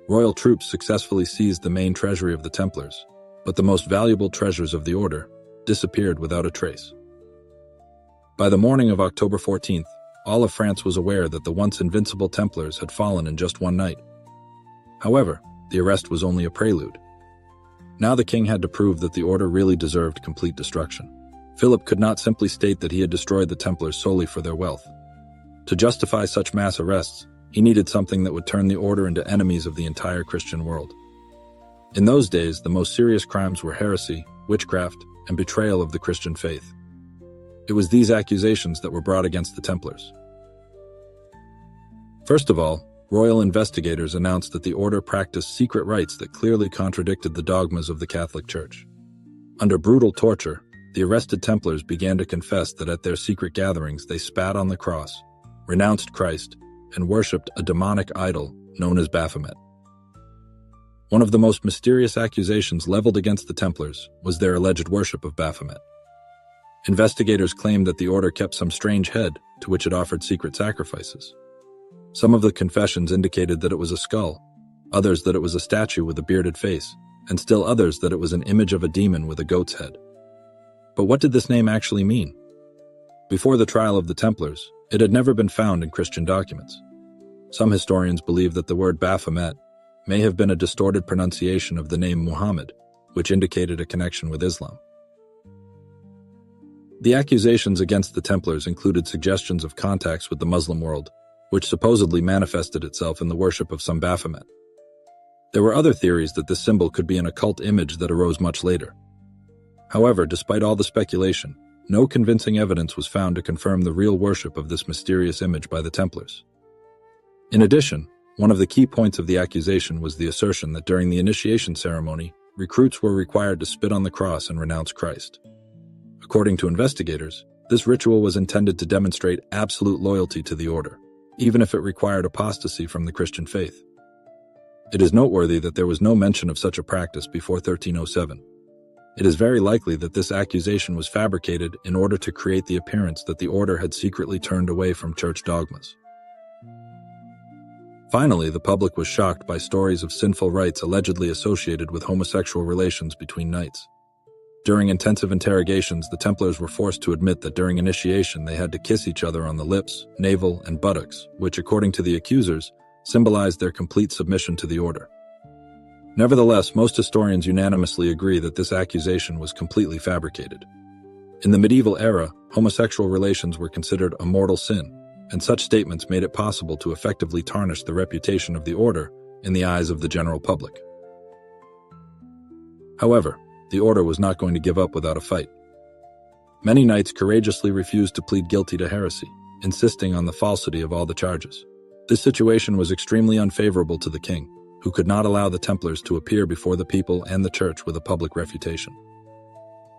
Speaker 1: Royal troops successfully seized the main treasury of the Templars, but the most valuable treasures of the order disappeared without a trace. By the morning of October 14th, all of France was aware that the once invincible Templars had fallen in just one night. However, the arrest was only a prelude. Now the king had to prove that the order really deserved complete destruction. Philip could not simply state that he had destroyed the Templars solely for their wealth. To justify such mass arrests, he needed something that would turn the order into enemies of the entire Christian world. In those days, the most serious crimes were heresy, witchcraft, and betrayal of the Christian faith. It was these accusations that were brought against the Templars. First of all, royal investigators announced that the order practiced secret rites that clearly contradicted the dogmas of the Catholic Church. Under brutal torture, the arrested Templars began to confess that at their secret gatherings they spat on the cross, renounced Christ, and worshipped a demonic idol known as Baphomet. One of the most mysterious accusations leveled against the Templars was their alleged worship of Baphomet. Investigators claimed that the order kept some strange head to which it offered secret sacrifices. Some of the confessions indicated that it was a skull, others that it was a statue with a bearded face, and still others that it was an image of a demon with a goat's head. But what did this name actually mean? Before the trial of the Templars, it had never been found in Christian documents. Some historians believe that the word Baphomet may have been a distorted pronunciation of the name Muhammad, which indicated a connection with Islam. The accusations against the Templars included suggestions of contacts with the Muslim world, which supposedly manifested itself in the worship of some Baphomet. There were other theories that this symbol could be an occult image that arose much later. However, despite all the speculation, no convincing evidence was found to confirm the real worship of this mysterious image by the Templars. In addition, one of the key points of the accusation was the assertion that during the initiation ceremony, recruits were required to spit on the cross and renounce Christ. According to investigators, this ritual was intended to demonstrate absolute loyalty to the order, even if it required apostasy from the Christian faith. It is noteworthy that there was no mention of such a practice before 1307. It is very likely that this accusation was fabricated in order to create the appearance that the order had secretly turned away from church dogmas. Finally, the public was shocked by stories of sinful rites allegedly associated with homosexual relations between knights. During intensive interrogations, the Templars were forced to admit that during initiation they had to kiss each other on the lips, navel, and buttocks, which, according to the accusers, symbolized their complete submission to the order. Nevertheless, most historians unanimously agree that this accusation was completely fabricated. In the medieval era, homosexual relations were considered a mortal sin, and such statements made it possible to effectively tarnish the reputation of the order in the eyes of the general public. However, the order was not going to give up without a fight. Many knights courageously refused to plead guilty to heresy, insisting on the falsity of all the charges. This situation was extremely unfavorable to the king, who could not allow the Templars to appear before the people and the church with a public refutation.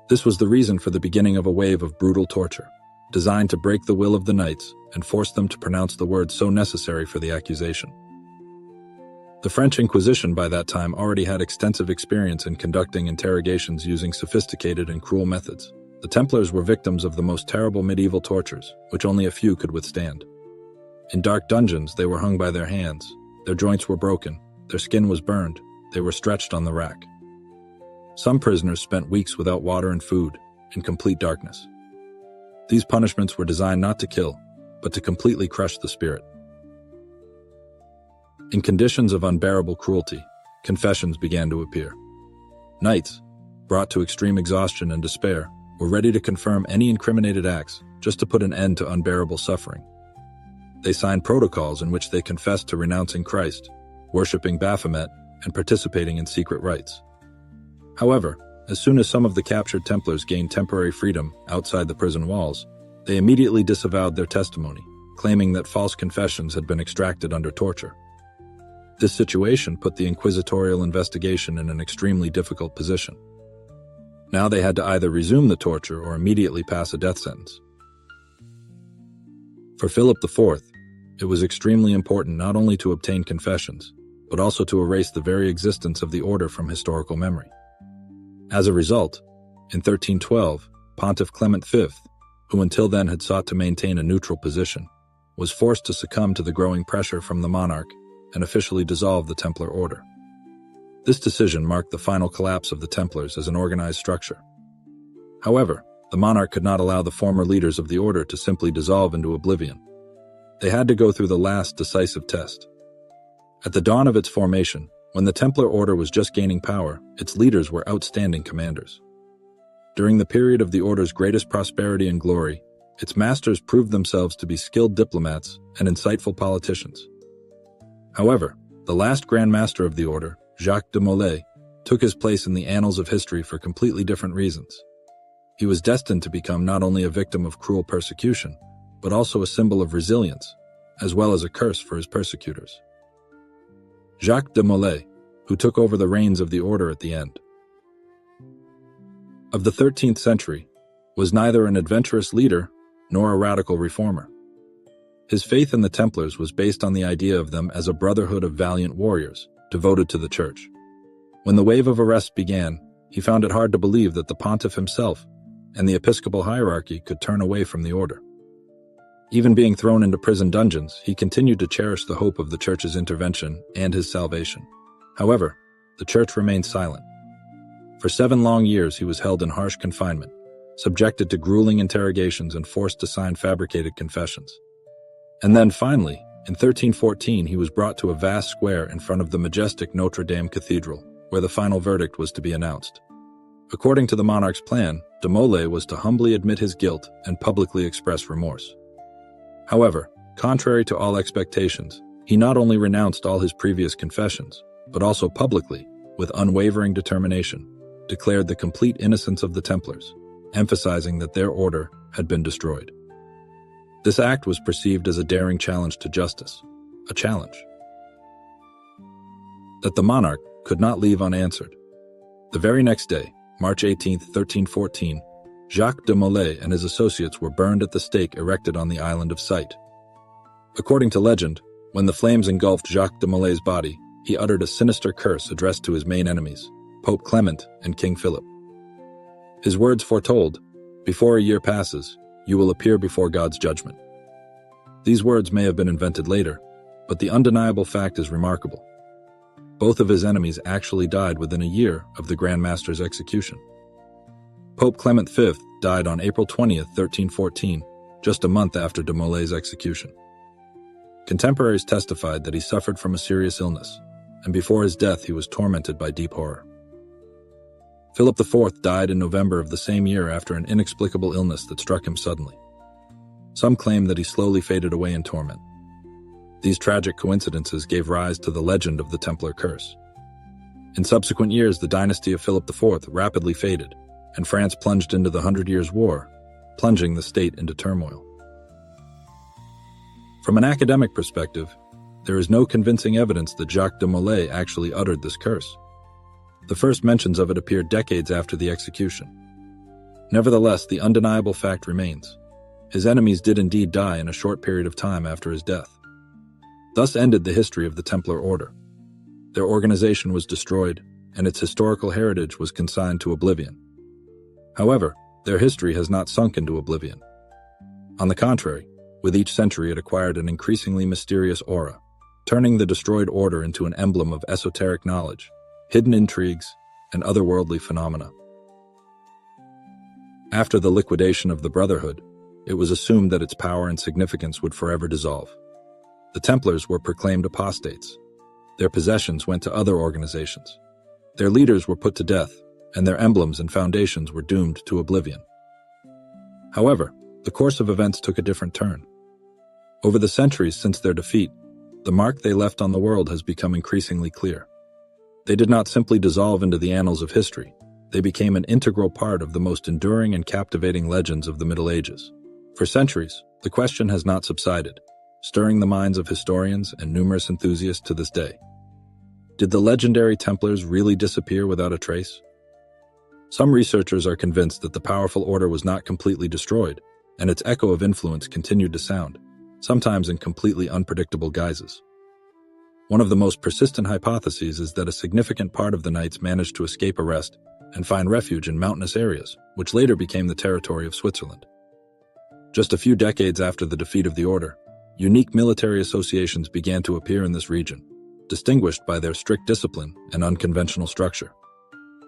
Speaker 1: This was the reason for the beginning of a wave of brutal torture, designed to break the will of the knights and force them to pronounce the words so necessary for the accusation. The French Inquisition by that time already had extensive experience in conducting interrogations using sophisticated and cruel methods. The Templars were victims of the most terrible medieval tortures, which only a few could withstand. In dark dungeons, they were hung by their hands, their joints were broken, their skin was burned, they were stretched on the rack. Some prisoners spent weeks without water and food, in complete darkness. These punishments were designed not to kill, but to completely crush the spirit. In conditions of unbearable cruelty, confessions began to appear. Knights, brought to extreme exhaustion and despair, were ready to confirm any incriminated acts just to put an end to unbearable suffering. They signed protocols in which they confessed to renouncing Christ, worshipping Baphomet, and participating in secret rites. However, as soon as some of the captured Templars gained temporary freedom outside the prison walls, they immediately disavowed their testimony, claiming that false confessions had been extracted under torture. This situation put the inquisitorial investigation in an extremely difficult position. Now they had to either resume the torture or immediately pass a death sentence. For Philip IV, it was extremely important not only to obtain confessions, but also to erase the very existence of the order from historical memory. As a result, in 1312, Pontiff Clement V, who until then had sought to maintain a neutral position, was forced to succumb to the growing pressure from the monarch and officially dissolve the Templar Order. This decision marked the final collapse of the Templars as an organized structure. However, the monarch could not allow the former leaders of the order to simply dissolve into oblivion. They had to go through the last decisive test. At the dawn of its formation, when the Templar Order was just gaining power, its leaders were outstanding commanders. During the period of the Order's greatest prosperity and glory, its masters proved themselves to be skilled diplomats and insightful politicians. However, the last Grand Master of the Order, Jacques de Molay, took his place in the annals of history for completely different reasons. He was destined to become not only a victim of cruel persecution, but also a symbol of resilience, as well as a curse for his persecutors. Jacques de Molay, who took over the reins of the order at the end of the 13th century, was neither an adventurous leader nor a radical reformer. His faith in the Templars was based on the idea of them as a brotherhood of valiant warriors, devoted to the Church. When the wave of arrests began, he found it hard to believe that the pontiff himself and the episcopal hierarchy could turn away from the order. Even being thrown into prison dungeons, he continued to cherish the hope of the Church's intervention and his salvation. However, the Church remained silent. For 7 long years he was held in harsh confinement, subjected to grueling interrogations and forced to sign fabricated confessions. And then finally, in 1314 he was brought to a vast square in front of the majestic Notre Dame Cathedral, where the final verdict was to be announced. According to the monarch's plan, de Molay was to humbly admit his guilt and publicly express remorse. However, contrary to all expectations, he not only renounced all his previous confessions, but also publicly, with unwavering determination, declared the complete innocence of the Templars, emphasizing that their order had been destroyed. This act was perceived as a daring challenge to justice, a challenge that the monarch could not leave unanswered. The very next day, March 18, 1314, Jacques de Molay and his associates were burned at the stake erected on the island of Sight. According to legend, when the flames engulfed Jacques de Molay's body, he uttered a sinister curse addressed to his main enemies, Pope Clement and King Philip. His words foretold, "Before a year passes, you will appear before God's judgment." These words may have been invented later, but the undeniable fact is remarkable. Both of his enemies actually died within a year of the Grand Master's execution. Pope Clement V died on April 20, 1314, just a month after de Molay's execution. Contemporaries testified that he suffered from a serious illness, and before his death he was tormented by deep horror. Philip IV died in November of the same year after an inexplicable illness that struck him suddenly. Some claim that he slowly faded away in torment. These tragic coincidences gave rise to the legend of the Templar curse. In subsequent years, the dynasty of Philip IV rapidly faded, and France plunged into the 100 Years' War, plunging the state into turmoil. From an academic perspective, there is no convincing evidence that Jacques de Molay actually uttered this curse. The first mentions of it appeared decades after the execution. Nevertheless, the undeniable fact remains. His enemies did indeed die in a short period of time after his death. Thus ended the history of the Templar Order. Their organization was destroyed, and its historical heritage was consigned to oblivion. However, their history has not sunk into oblivion. On the contrary, with each century it acquired an increasingly mysterious aura, turning the destroyed order into an emblem of esoteric knowledge, hidden intrigues, and otherworldly phenomena. After the liquidation of the Brotherhood, it was assumed that its power and significance would forever dissolve. The Templars were proclaimed apostates. Their possessions went to other organizations. Their leaders were put to death, and their emblems and foundations were doomed to oblivion. However, the course of events took a different turn. Over the centuries since their defeat, the mark they left on the world has become increasingly clear. They did not simply dissolve into the annals of history. They became an integral part of the most enduring and captivating legends of the Middle Ages. For centuries, the question has not subsided, stirring the minds of historians and numerous enthusiasts to this day. Did the legendary Templars really disappear without a trace? Some researchers are convinced that the powerful order was not completely destroyed, and its echo of influence continued to sound, sometimes in completely unpredictable guises. One of the most persistent hypotheses is that a significant part of the Knights managed to escape arrest and find refuge in mountainous areas, which later became the territory of Switzerland. Just a few decades after the defeat of the order, unique military associations began to appear in this region, distinguished by their strict discipline and unconventional structure.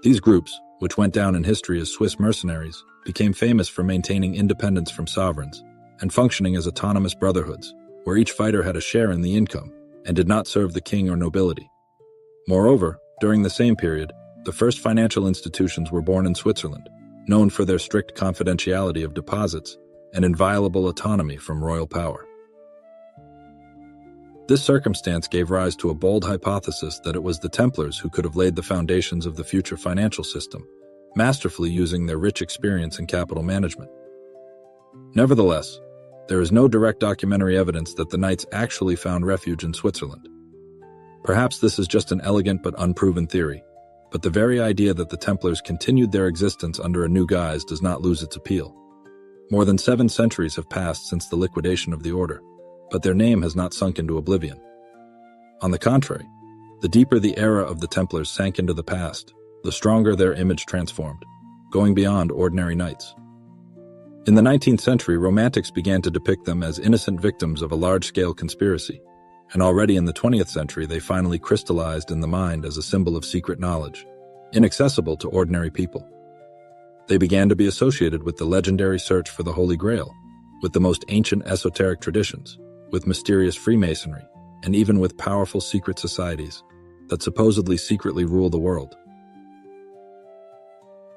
Speaker 1: These groups, which went down in history as Swiss mercenaries, became famous for maintaining independence from sovereigns and functioning as autonomous brotherhoods, where each fighter had a share in the income and did not serve the king or nobility. Moreover, during the same period, the first financial institutions were born in Switzerland, known for their strict confidentiality of deposits and inviolable autonomy from royal power. This circumstance gave rise to a bold hypothesis that it was the Templars who could have laid the foundations of the future financial system, masterfully using their rich experience in capital management. Nevertheless, there is no direct documentary evidence that the Knights actually found refuge in Switzerland. Perhaps this is just an elegant but unproven theory, but the very idea that the Templars continued their existence under a new guise does not lose its appeal. More than 7 centuries have passed since the liquidation of the order, but their name has not sunk into oblivion. On the contrary, the deeper the era of the Templars sank into the past, the stronger their image transformed, going beyond ordinary knights. In the 19th century, Romantics began to depict them as innocent victims of a large-scale conspiracy, and already in the 20th century they finally crystallized in the mind as a symbol of secret knowledge, inaccessible to ordinary people. They began to be associated with the legendary search for the Holy Grail, with the most ancient esoteric traditions, with mysterious Freemasonry, and even with powerful secret societies that supposedly secretly rule the world.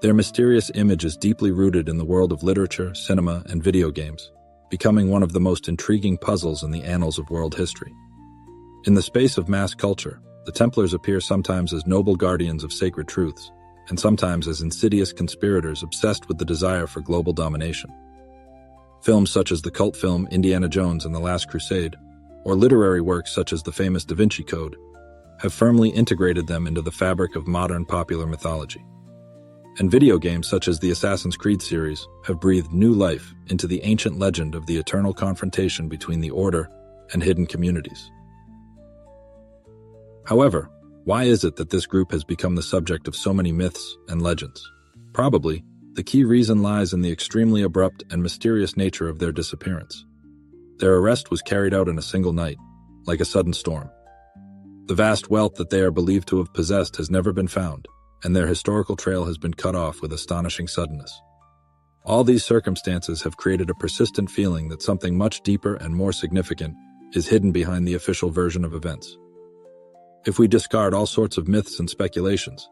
Speaker 1: Their mysterious image is deeply rooted in the world of literature, cinema, and video games, becoming one of the most intriguing puzzles in the annals of world history. In the space of mass culture, the Templars appear sometimes as noble guardians of sacred truths, and sometimes as insidious conspirators obsessed with the desire for global domination. Films such as the cult film Indiana Jones and the Last Crusade, or literary works such as the famous Da Vinci Code, have firmly integrated them into the fabric of modern popular mythology. And video games such as the Assassin's Creed series have breathed new life into the ancient legend of the eternal confrontation between the Order and hidden communities. However, why is it that this group has become the subject of so many myths and legends? Probably, the key reason lies in the extremely abrupt and mysterious nature of their disappearance. Their arrest was carried out in a single night, like a sudden storm. The vast wealth that they are believed to have possessed has never been found, and their historical trail has been cut off with astonishing suddenness. All these circumstances have created a persistent feeling that something much deeper and more significant is hidden behind the official version of events. If we discard all sorts of myths and speculations,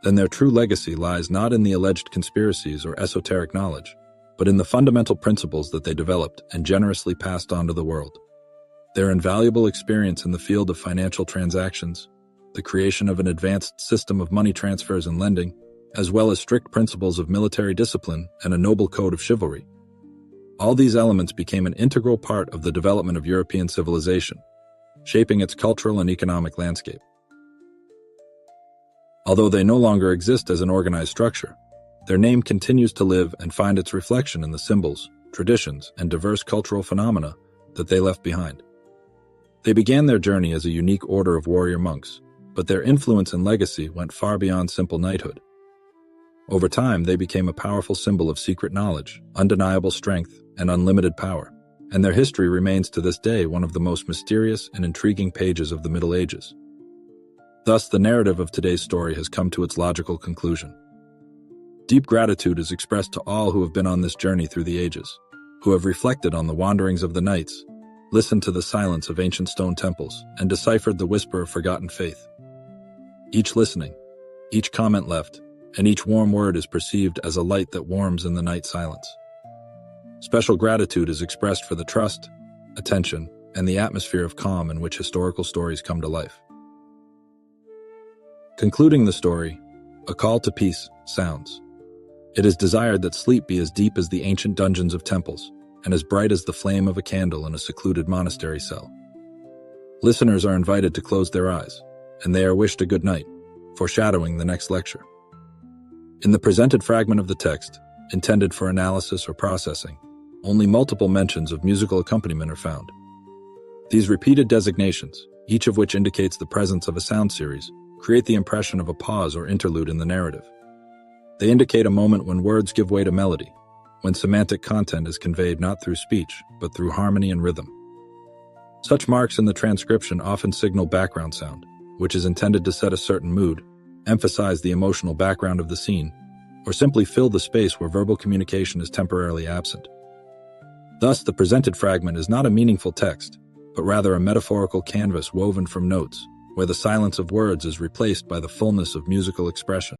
Speaker 1: then their true legacy lies not in the alleged conspiracies or esoteric knowledge, but in the fundamental principles that they developed and generously passed on to the world. Their invaluable experience in the field of financial transactions, the creation of an advanced system of money transfers and lending, as well as strict principles of military discipline and a noble code of chivalry. All these elements became an integral part of the development of European civilization, shaping its cultural and economic landscape. Although they no longer exist as an organized structure, their name continues to live and find its reflection in the symbols, traditions, and diverse cultural phenomena that they left behind. They began their journey as a unique order of warrior monks, but their influence and legacy went far beyond simple knighthood. Over time, they became a powerful symbol of secret knowledge, undeniable strength, and unlimited power, and their history remains to this day one of the most mysterious and intriguing pages of the Middle Ages. Thus, the narrative of today's story has come to its logical conclusion. Deep gratitude is expressed to all who have been on this journey through the ages, who have reflected on the wanderings of the knights, listened to the silence of ancient stone temples, and deciphered the whisper of forgotten faith. Each listening, each comment left, and each warm word is perceived as a light that warms in the night silence. Special gratitude is expressed for the trust, attention, and the atmosphere of calm in which historical stories come to life. Concluding the story, a call to peace sounds. It is desired that sleep be as deep as the ancient dungeons of temples, and as bright as the flame of a candle in a secluded monastery cell. Listeners are invited to close their eyes, and they are wished a good night, foreshadowing the next lecture. In the presented fragment of the text, intended for analysis or processing, only multiple mentions of musical accompaniment are found. These repeated designations, each of which indicates the presence of a sound series, create the impression of a pause or interlude in the narrative. They indicate a moment when words give way to melody, when semantic content is conveyed not through speech, but through harmony and rhythm. Such marks in the transcription often signal background sound, which is intended to set a certain mood, emphasize the emotional background of the scene, or simply fill the space where verbal communication is temporarily absent. Thus, the presented fragment is not a meaningful text, but rather a metaphorical canvas woven from notes, where the silence of words is replaced by the fullness of musical expression.